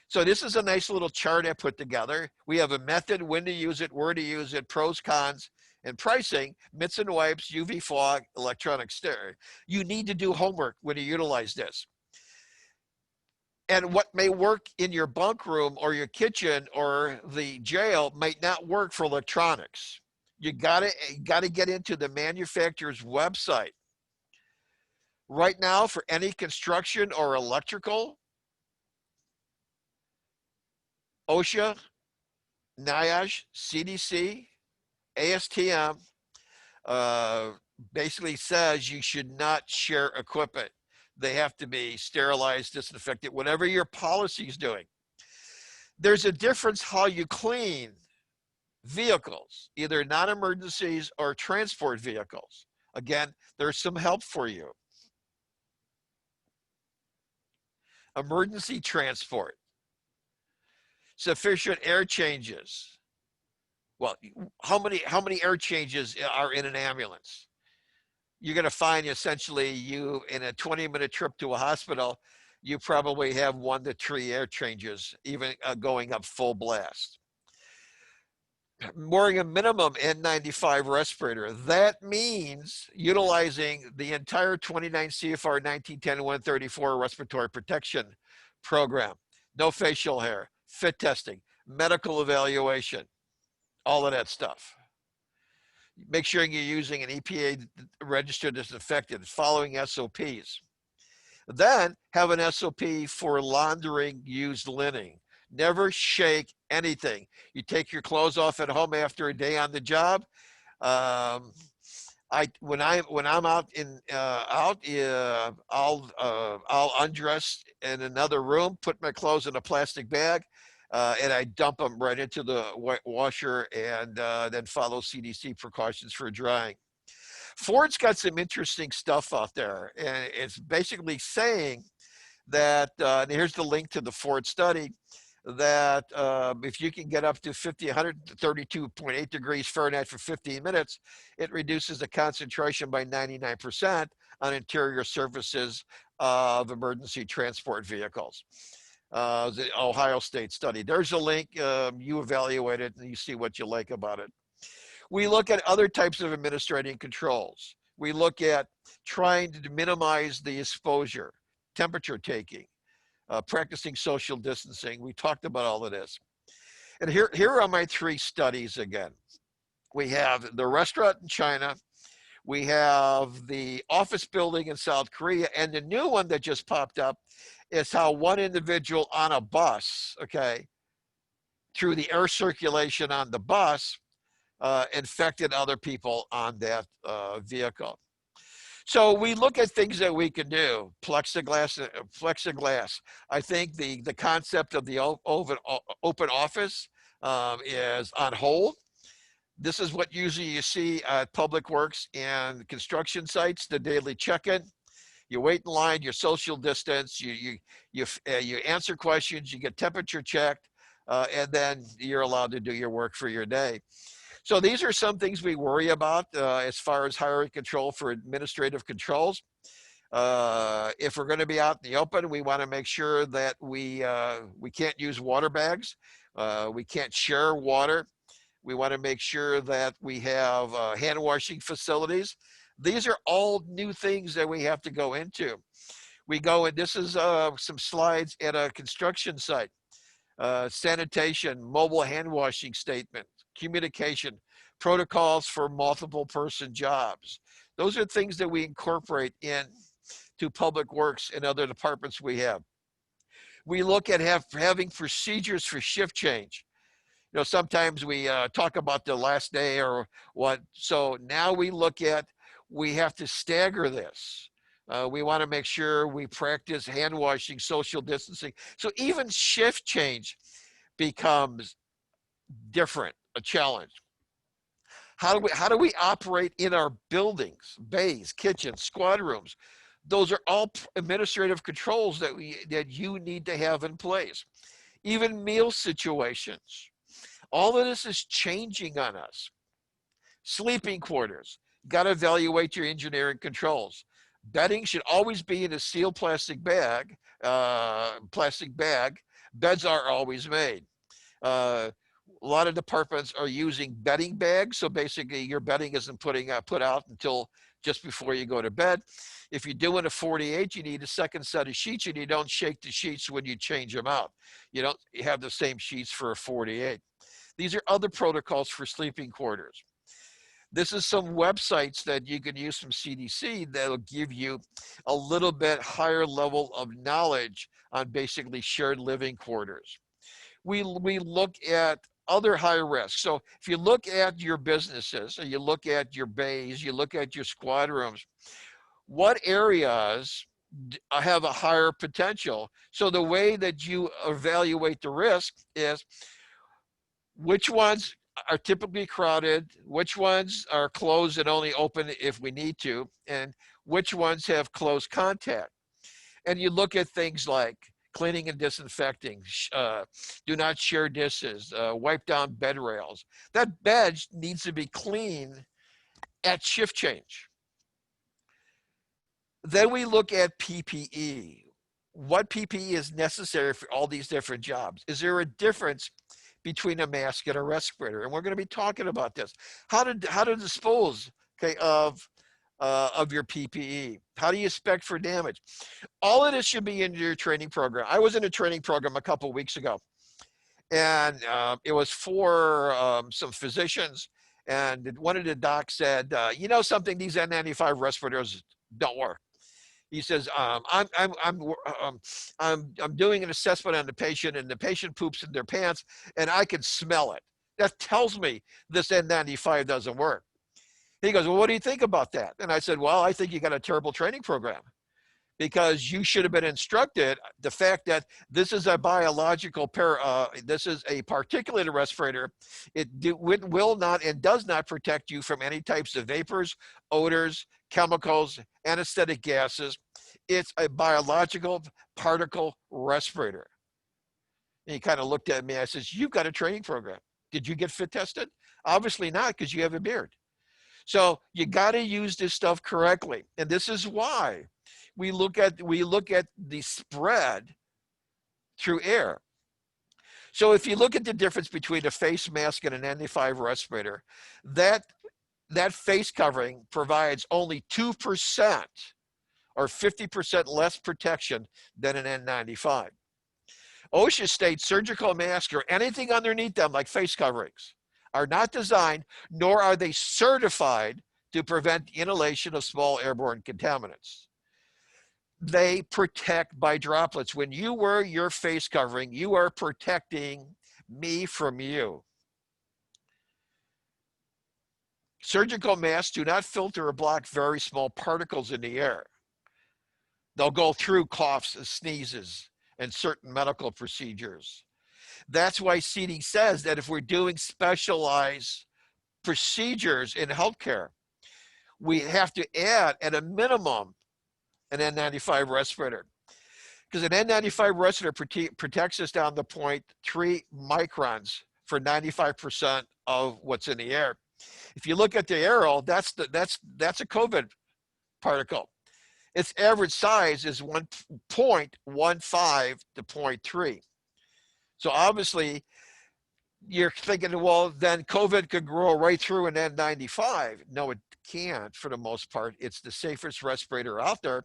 So this is a nice little chart I put together. We have a method, when to use it, where to use it, pros, cons, and pricing, mitts and wipes, UV fog, electronic stereo. You need to do homework when you utilize this. And what may work in your bunk room or your kitchen or the jail might not work for electronics. You gotta get into the manufacturer's website. Right now, for any construction or electrical, OSHA NIOSH, CDC, ASTM uh, basically says you should not share equipment. They have to be sterilized, disinfected, whatever your policy is doing. There's a difference how you clean vehicles, either non-emergencies or transport vehicles. Again, there's some help for you. Emergency transport, sufficient air changes. Well, how many air changes are in an ambulance? You're going to find essentially you in a 20-minute trip to a hospital, you probably have 1 to 3 air changes, even going up full blast. Wearing a minimum N95 respirator. That means utilizing the entire 29 CFR 1910-134 respiratory protection program. No facial hair, fit testing, medical evaluation, all of that stuff. Make sure you're using an EPA registered disinfectant, following SOPs. Then have an SOP for laundering used linen. Never shake anything. You take your clothes off at home after a day on the job. When I'm out I'll undress in another room, put my clothes in a plastic bag, and I dump them right into the washer, and then follow CDC precautions for drying. Ford's got some interesting stuff out there, and it's basically saying that, and here's the link to the Ford study, that if you can get up to 132.8 degrees Fahrenheit for 15 minutes, it reduces the concentration by 99% on interior surfaces of emergency transport vehicles. The Ohio State study. There's a link. You evaluate it and you see what you like about it. We look at other types of administrating controls. We look at trying to minimize the exposure, temperature taking, practicing social distancing. We talked about all of this. And here are my 3 studies again. We have the restaurant in China. We have the office building in South Korea. And the new one that just popped up is how one individual on a bus, okay, through the air circulation on the bus, infected other people on that vehicle. So we look at things that we can do. Plexiglass. I think the concept of the open office is on hold. This is what usually you see at public works and construction sites, the daily check-in. You wait in line, you social distance, you answer questions, you get temperature checked, and then you're allowed to do your work for your day. So these are some things we worry about as far as hiring control for administrative controls. If we're going to be out in the open, we want to make sure that we can't use water bags. We can't share water. We want to make sure that we have hand washing facilities. These are all new things that we have to go into. We go, and this is some slides at a construction site. Sanitation, mobile hand washing statement, communication, protocols for multiple person jobs. Those are things that we incorporate in to public works and other departments we have. We look at having procedures for shift change. You know, sometimes we talk about the last day or what. So now we look at, we have to stagger this. We want to make sure we practice hand washing, social distancing. So even shift change becomes different, a challenge. How do we operate in our buildings, bays, kitchens, squad rooms? Those are all administrative controls that you need to have in place. Even meal situations. All of this is changing on us. Sleeping quarters. Got to evaluate your engineering controls. Bedding should always be in a sealed plastic bag. Beds are always made. A lot of departments are using bedding bags. So basically your bedding isn't put out until just before you go to bed. If you're doing a 48, you need a second set of sheets, and you don't shake the sheets when you change them out. You don't have the same sheets for a 48. These are other protocols for sleeping quarters. This is some websites that you can use from CDC that'll give you a little bit higher level of knowledge on basically shared living quarters. We look at other high risk. So if you look at your businesses, or you look at your bays, you look at your squad rooms, what areas have a higher potential? So the way that you evaluate the risk is which ones are typically crowded, which ones are closed and only open if we need to, and which ones have close contact. And you look at things like cleaning and disinfecting, do not share dishes, wipe down bed rails. That bed needs to be clean at shift change. Then we look at PPE. What PPE is necessary for all these different jobs? Is there a difference between a mask and a respirator? And we're going to be talking about this. How to dispose, okay, of your PPE. How do you spec for damage? All of this should be in your training program. I was in a training program a couple of weeks ago, and it was for some physicians. And one of the docs said, "You know something? These N95 respirators don't work." He says, I'm doing an assessment on the patient, and the patient poops in their pants, and I can smell it. That tells me this N95 doesn't work." He goes, "Well, what do you think about that?" And I said, "Well, I think you got a terrible training program, because you should have been instructed the fact that this is a biological this is a particulate respirator. It will not and does not protect you from any types of vapors, odors, chemicals, anesthetic gases. It's a biological particle respirator." And he kind of looked at me. I says, "You've got a training program. Did you get fit tested?" "Obviously not, because you have a beard." So you got to use this stuff correctly. And this is why we look at the spread through air. So if you look at the difference between a face mask and an N95 respirator, that face covering provides only 2% or 50% less protection than an N95. OSHA states surgical masks or anything underneath them, like face coverings, are not designed, nor are they certified to prevent inhalation of small airborne contaminants. They protect by droplets. When you wear your face covering, you are protecting me from you. Surgical masks do not filter or block very small particles in the air. They'll go through coughs and sneezes and certain medical procedures. That's why CDC says that if we're doing specialized procedures in healthcare, we have to add at a minimum an N95 respirator, because an N95 respirator protects us down to 0.3 microns for 95% of what's in the air. If you look at the aerol, that's a COVID particle. Its average size is 1.15 to 0.3. So obviously, you're thinking, well, then COVID could grow right through an N95. No, it can't for the most part. It's the safest respirator out there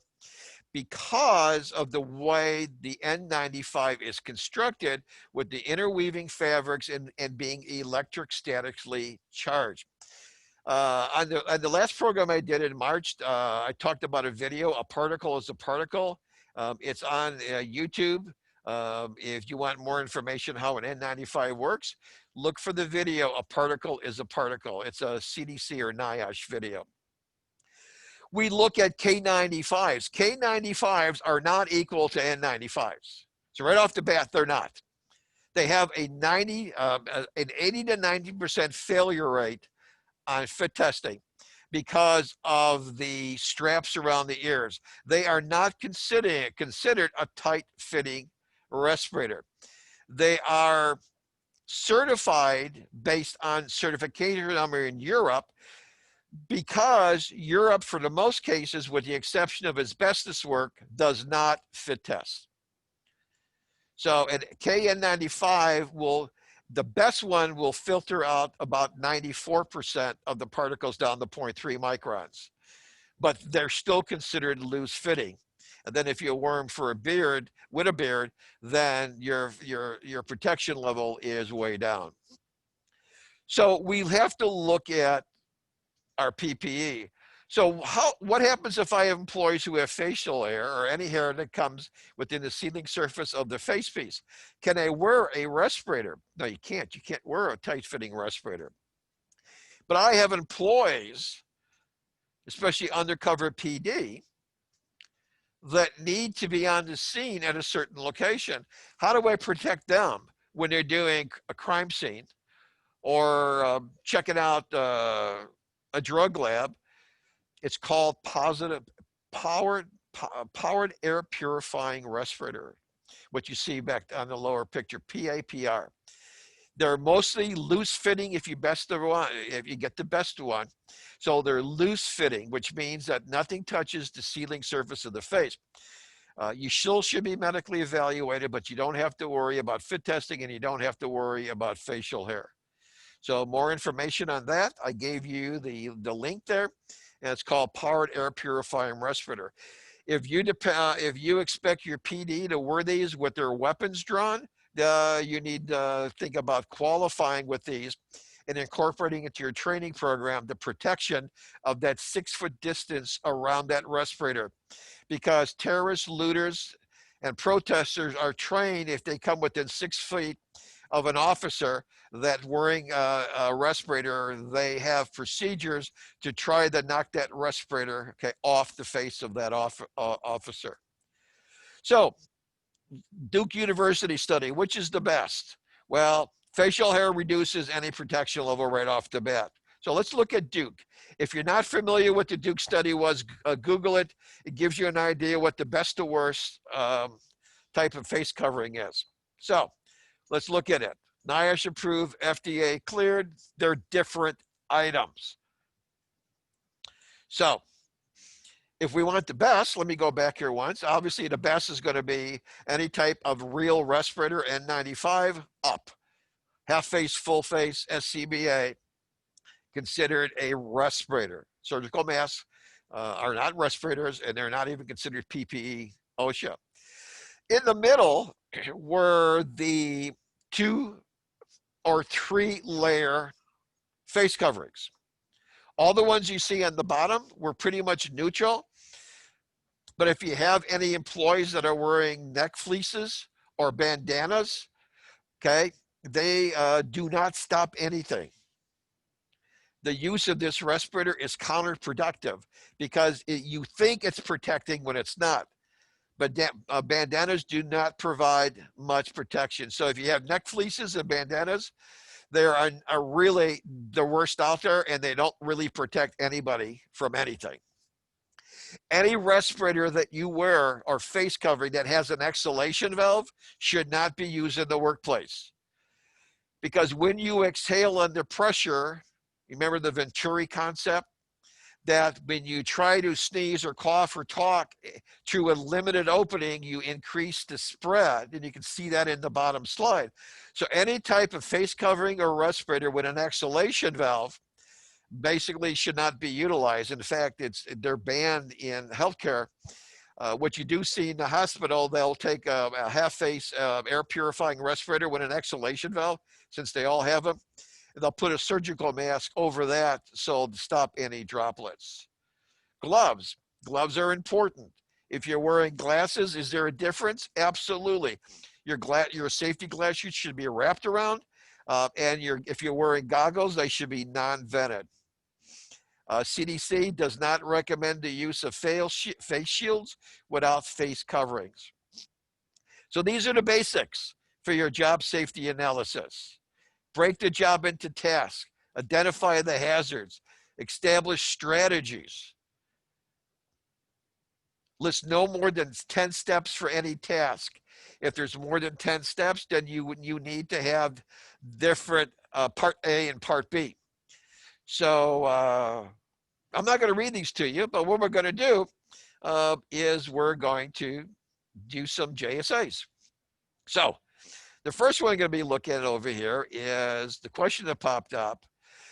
because of the way the N95 is constructed with the interweaving fabrics and being electrostatically charged. On the last program I did in March, I talked about a video, "A Particle is a Particle." It's on YouTube. If you want more information how an N95 works, look for the video, "A Particle is a Particle." It's a CDC or NIOSH video. We look at K95s. K95s are not equal to N95s. So right off the bat, they're not. They have an 80 to 90% failure rate on fit testing because of the straps around the ears. They are not considered a tight fitting respirator. They are certified based on certification number in Europe, because Europe, for the most cases, with the exception of asbestos work, does not fit test. So an KN95 the best one will filter out about 94% of the particles down to 0.3 microns, but they're still considered loose fitting. And then if you wear them for a beard, with a beard, then your protection level is way down. So we have to look at our PPE. So what happens if I have employees who have facial hair or any hair that comes within the sealing surface of the face piece? Can I wear a respirator? No, you can't. You can't wear a tight fitting respirator. But I have employees, especially undercover PD, that need to be on the scene at a certain location. How do I protect them when they're doing a crime scene or checking out a drug lab? It's called powered powered air purifying respirator, what you see back on the lower picture, PAPR. They're mostly loose fitting if you get the best one. So they're loose fitting, which means that nothing touches the sealing surface of the face. You still should be medically evaluated, but you don't have to worry about fit testing and you don't have to worry about facial hair. So more information on that, I gave you the link there, and it's called Powered Air Purifying Respirator. If you expect your PD to wear these with their weapons drawn, you need to think about qualifying with these and incorporating into your training program the protection of that 6-foot distance around that respirator, because terrorists, looters, and protesters are trained if they come within 6 feet of an officer that wearing a respirator, they have procedures to try to knock that respirator off the face of that officer. So Duke University study, which is the best? Well, facial hair reduces any protection level right off the bat. So let's look at Duke. If you're not familiar with the Duke study was, Google it. It gives you an idea what the best to worst type of face covering is. So let's look at it. NIOSH approved, FDA cleared. They're different items. So if we want the best, let me go back here once. Obviously, the best is going to be any type of real respirator, N95 up. Half face, full face, SCBA, considered a respirator. Surgical masks are not respirators, and they're not even considered PPE OSHA. In the middle were the 2 or 3 layer face coverings. All the ones you see on the bottom were pretty much neutral. But if you have any employees that are wearing neck fleeces or bandanas, okay, they do not stop anything. The use of this respirator is counterproductive because you think it's protecting when it's not. But bandanas do not provide much protection. So if you have neck fleeces and bandanas, they are really the worst out there, and they don't really protect anybody from anything. Any respirator that you wear or face covering that has an exhalation valve should not be used in the workplace. Because when you exhale under pressure, remember the Venturi concept? That when you try to sneeze or cough or talk through a limited opening, you increase the spread, and you can see that in the bottom slide. So any type of face covering or respirator with an exhalation valve basically should not be utilized. In fact, they're banned in healthcare. What you do see in the hospital, they'll take a half-face air purifying respirator with an exhalation valve, since they all have them. They'll put a surgical mask over that so to stop any droplets. Gloves. Gloves are important. If you're wearing glasses, is there a difference? Absolutely. Your safety glasses should be wrapped around, and if you're wearing goggles, they should be non-vented. CDC does not recommend the use of face shields without face coverings. So these are the basics for your job safety analysis. Break the job into tasks, identify the hazards, establish strategies. List no more than 10 steps for any task. If there's more than 10 steps, then you need to have different part A and part B. So I'm not going to read these to you, but what we're going to do is we're going to do some JSAs. So the first one I'm going to be looking at over here is the question that popped up.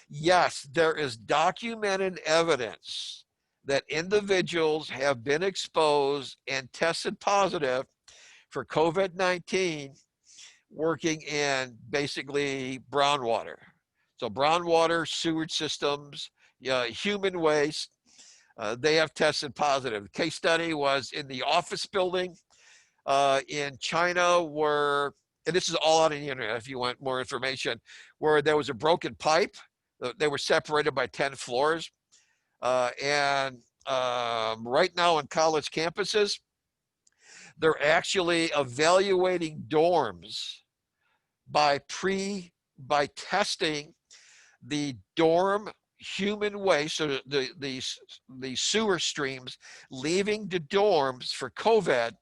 Yes, there is documented evidence that individuals have been exposed and tested positive for COVID-19 working in basically brown water. So brown water, sewage systems, human waste, They have tested positive. The case study was in the office building in China where, and this is all on the internet if you want more information, where there was a broken pipe. They were separated by 10 floors. And right now on college campuses, they're actually evaluating dorms by by testing the dorm human waste, so the sewer streams leaving the dorms for COVID,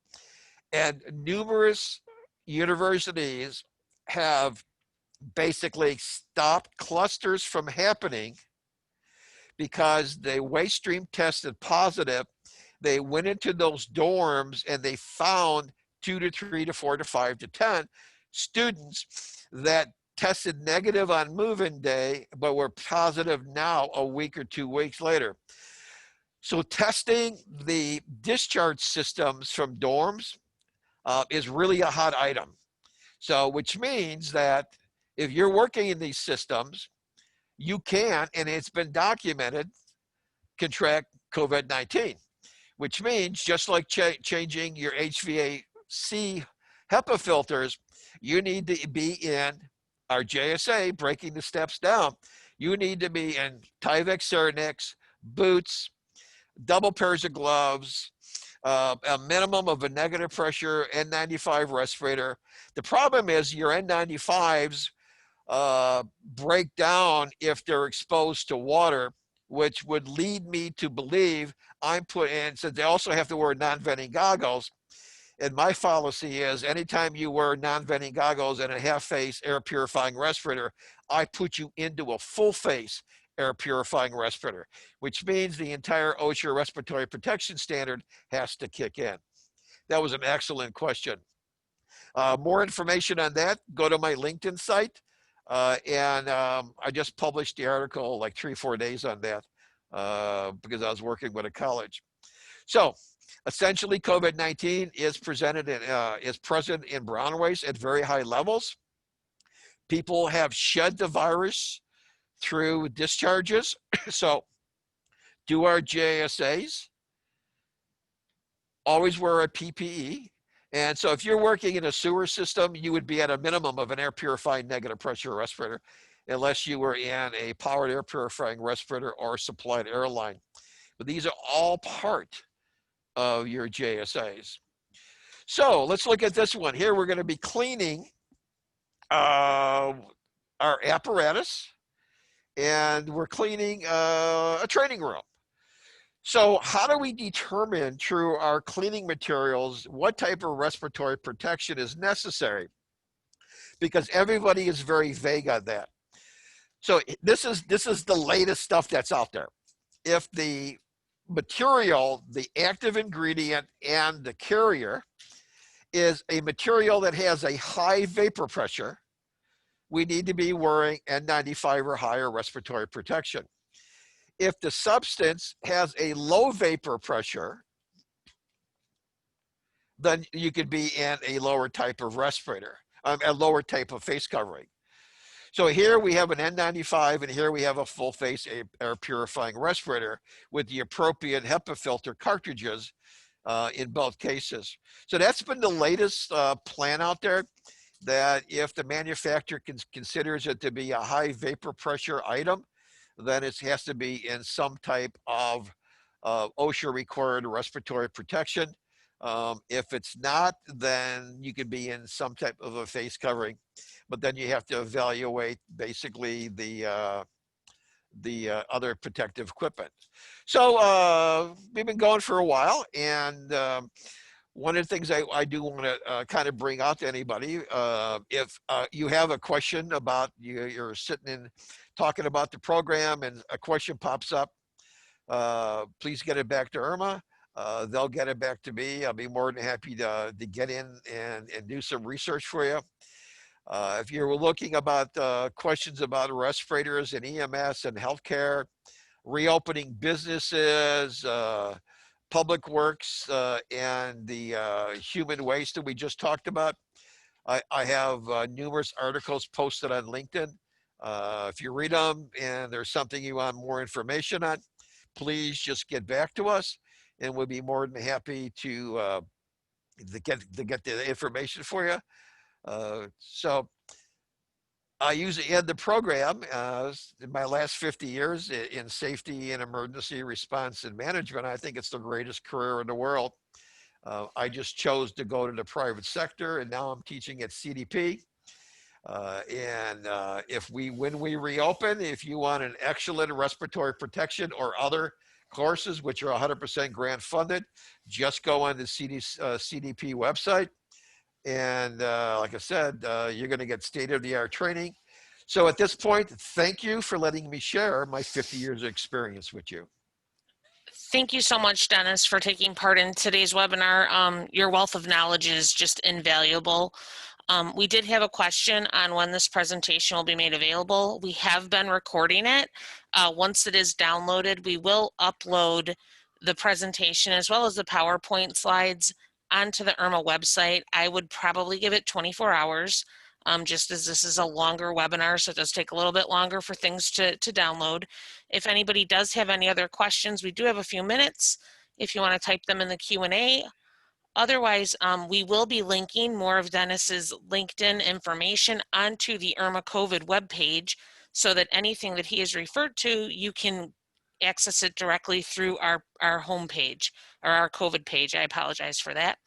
and numerous universities have basically stopped clusters from happening because the waste stream tested positive. They went into those dorms and they found 2 to 3 to 4 to 5 to 10 students that tested negative on move-in day, but were positive now a week or 2 weeks later. So testing the discharge systems from dorms is really a hot item. So, which means that if you're working in these systems, you can, and it's been documented, contract COVID-19, which means just like changing your HVAC HEPA filters, you need to be in our JSA, breaking the steps down. You need to be in Tyvek Cernex, boots, double pairs of gloves, a minimum of a negative pressure N95 respirator. The problem is your N95s break down if they're exposed to water, which would lead me to believe I'm put in, since they also have to wear non-venting goggles. And my policy is anytime you wear non-venting goggles and a half-face air purifying respirator, I put you into a full-face air purifying respirator, which means the entire OSHA respiratory protection standard has to kick in. That was an excellent question. More information on that, go to my LinkedIn site. I just published the article like 3 or 4 days on that because I was working with a college. So essentially, COVID-19 is present in brown waste at very high levels. People have shed the virus through discharges. So do our JSAs, always wear a PPE. And so if you're working in a sewer system, you would be at a minimum of an air purifying negative pressure respirator, unless you were in a powered air purifying respirator or supplied airline. But these are all part of your JSAs. So let's look at this one. Here we're going to be cleaning our apparatus, and we're cleaning a training room. So how do we determine through our cleaning materials what type of respiratory protection is necessary? Because everybody is very vague on that. So this is the latest stuff that's out there. If the material, the active ingredient, and the carrier is a material that has a high vapor pressure, we need to be wearing N95 or higher respiratory protection. If the substance has a low vapor pressure, then you could be in a lower type of respirator, a lower type of face covering. So here we have an N95, and here we have a full face air purifying respirator with the appropriate HEPA filter cartridges in both cases. So that's been the latest plan out there, that if the manufacturer considers it to be a high vapor pressure item, then it has to be in some type of OSHA required respiratory protection. If it's not, then you could be in some type of a face covering, but then you have to evaluate basically the other protective equipment. So we've been going for a while, and one of the things I do want to kind of bring out to anybody, if you have a question about, you're sitting in talking about the program and a question pops up, please get it back to Irma. They'll get it back to me. I'll be more than happy to get in and do some research for you. If you're looking about questions about respirators and EMS and healthcare, reopening businesses, public works, and the human waste that we just talked about, I have numerous articles posted on LinkedIn. If you read them and there's something you want more information on, please just get back to us, and we'll be more than happy to get the information for you. So I usually end the program in my last 50 years in safety and emergency response and management. I think it's the greatest career in the world. I just chose to go to the private sector, and now I'm teaching at CDP. When we reopen, if you want an excellent respiratory protection or other courses, which are 100% grant funded, just go on the CDP website. And like I said, you're going to get state-of-the-art training. So at this point, thank you for letting me share my 50 years of experience with you. Thank you so much, Dennis, for taking part in today's webinar. Your wealth of knowledge is just invaluable. We did have a question on when this presentation will be made available. We have been recording it. Once it is downloaded, we will upload the presentation as well as the PowerPoint slides onto the IRMA website. I would probably give it 24 hours, just as this is a longer webinar, so it does take a little bit longer for things to download. If anybody does have any other questions, we do have a few minutes if you want to type them in the Q&A. Otherwise, we will be linking more of Dennis's LinkedIn information onto the IRMA COVID webpage so that anything that he has referred to, you can access it directly through our homepage or our COVID page. I apologize for that.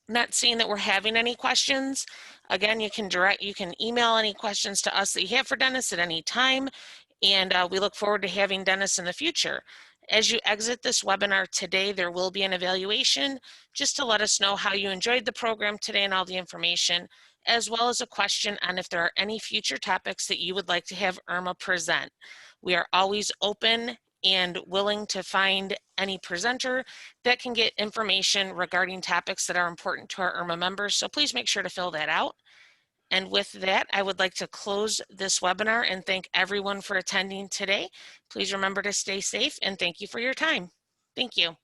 Not seeing that we're having any questions. Again, you can email any questions to us that you have for Dennis at any time, and we look forward to having Dennis in the future. As you exit this webinar today, there will be an evaluation just to let us know how you enjoyed the program today and all the information, as well as a question on if there are any future topics that you would like to have IRMA present. We are always open and willing to find any presenter that can get information regarding topics that are important to our IRMA members. So please make sure to fill that out. And with that, I would like to close this webinar and thank everyone for attending today. Please remember to stay safe and thank you for your time. Thank you.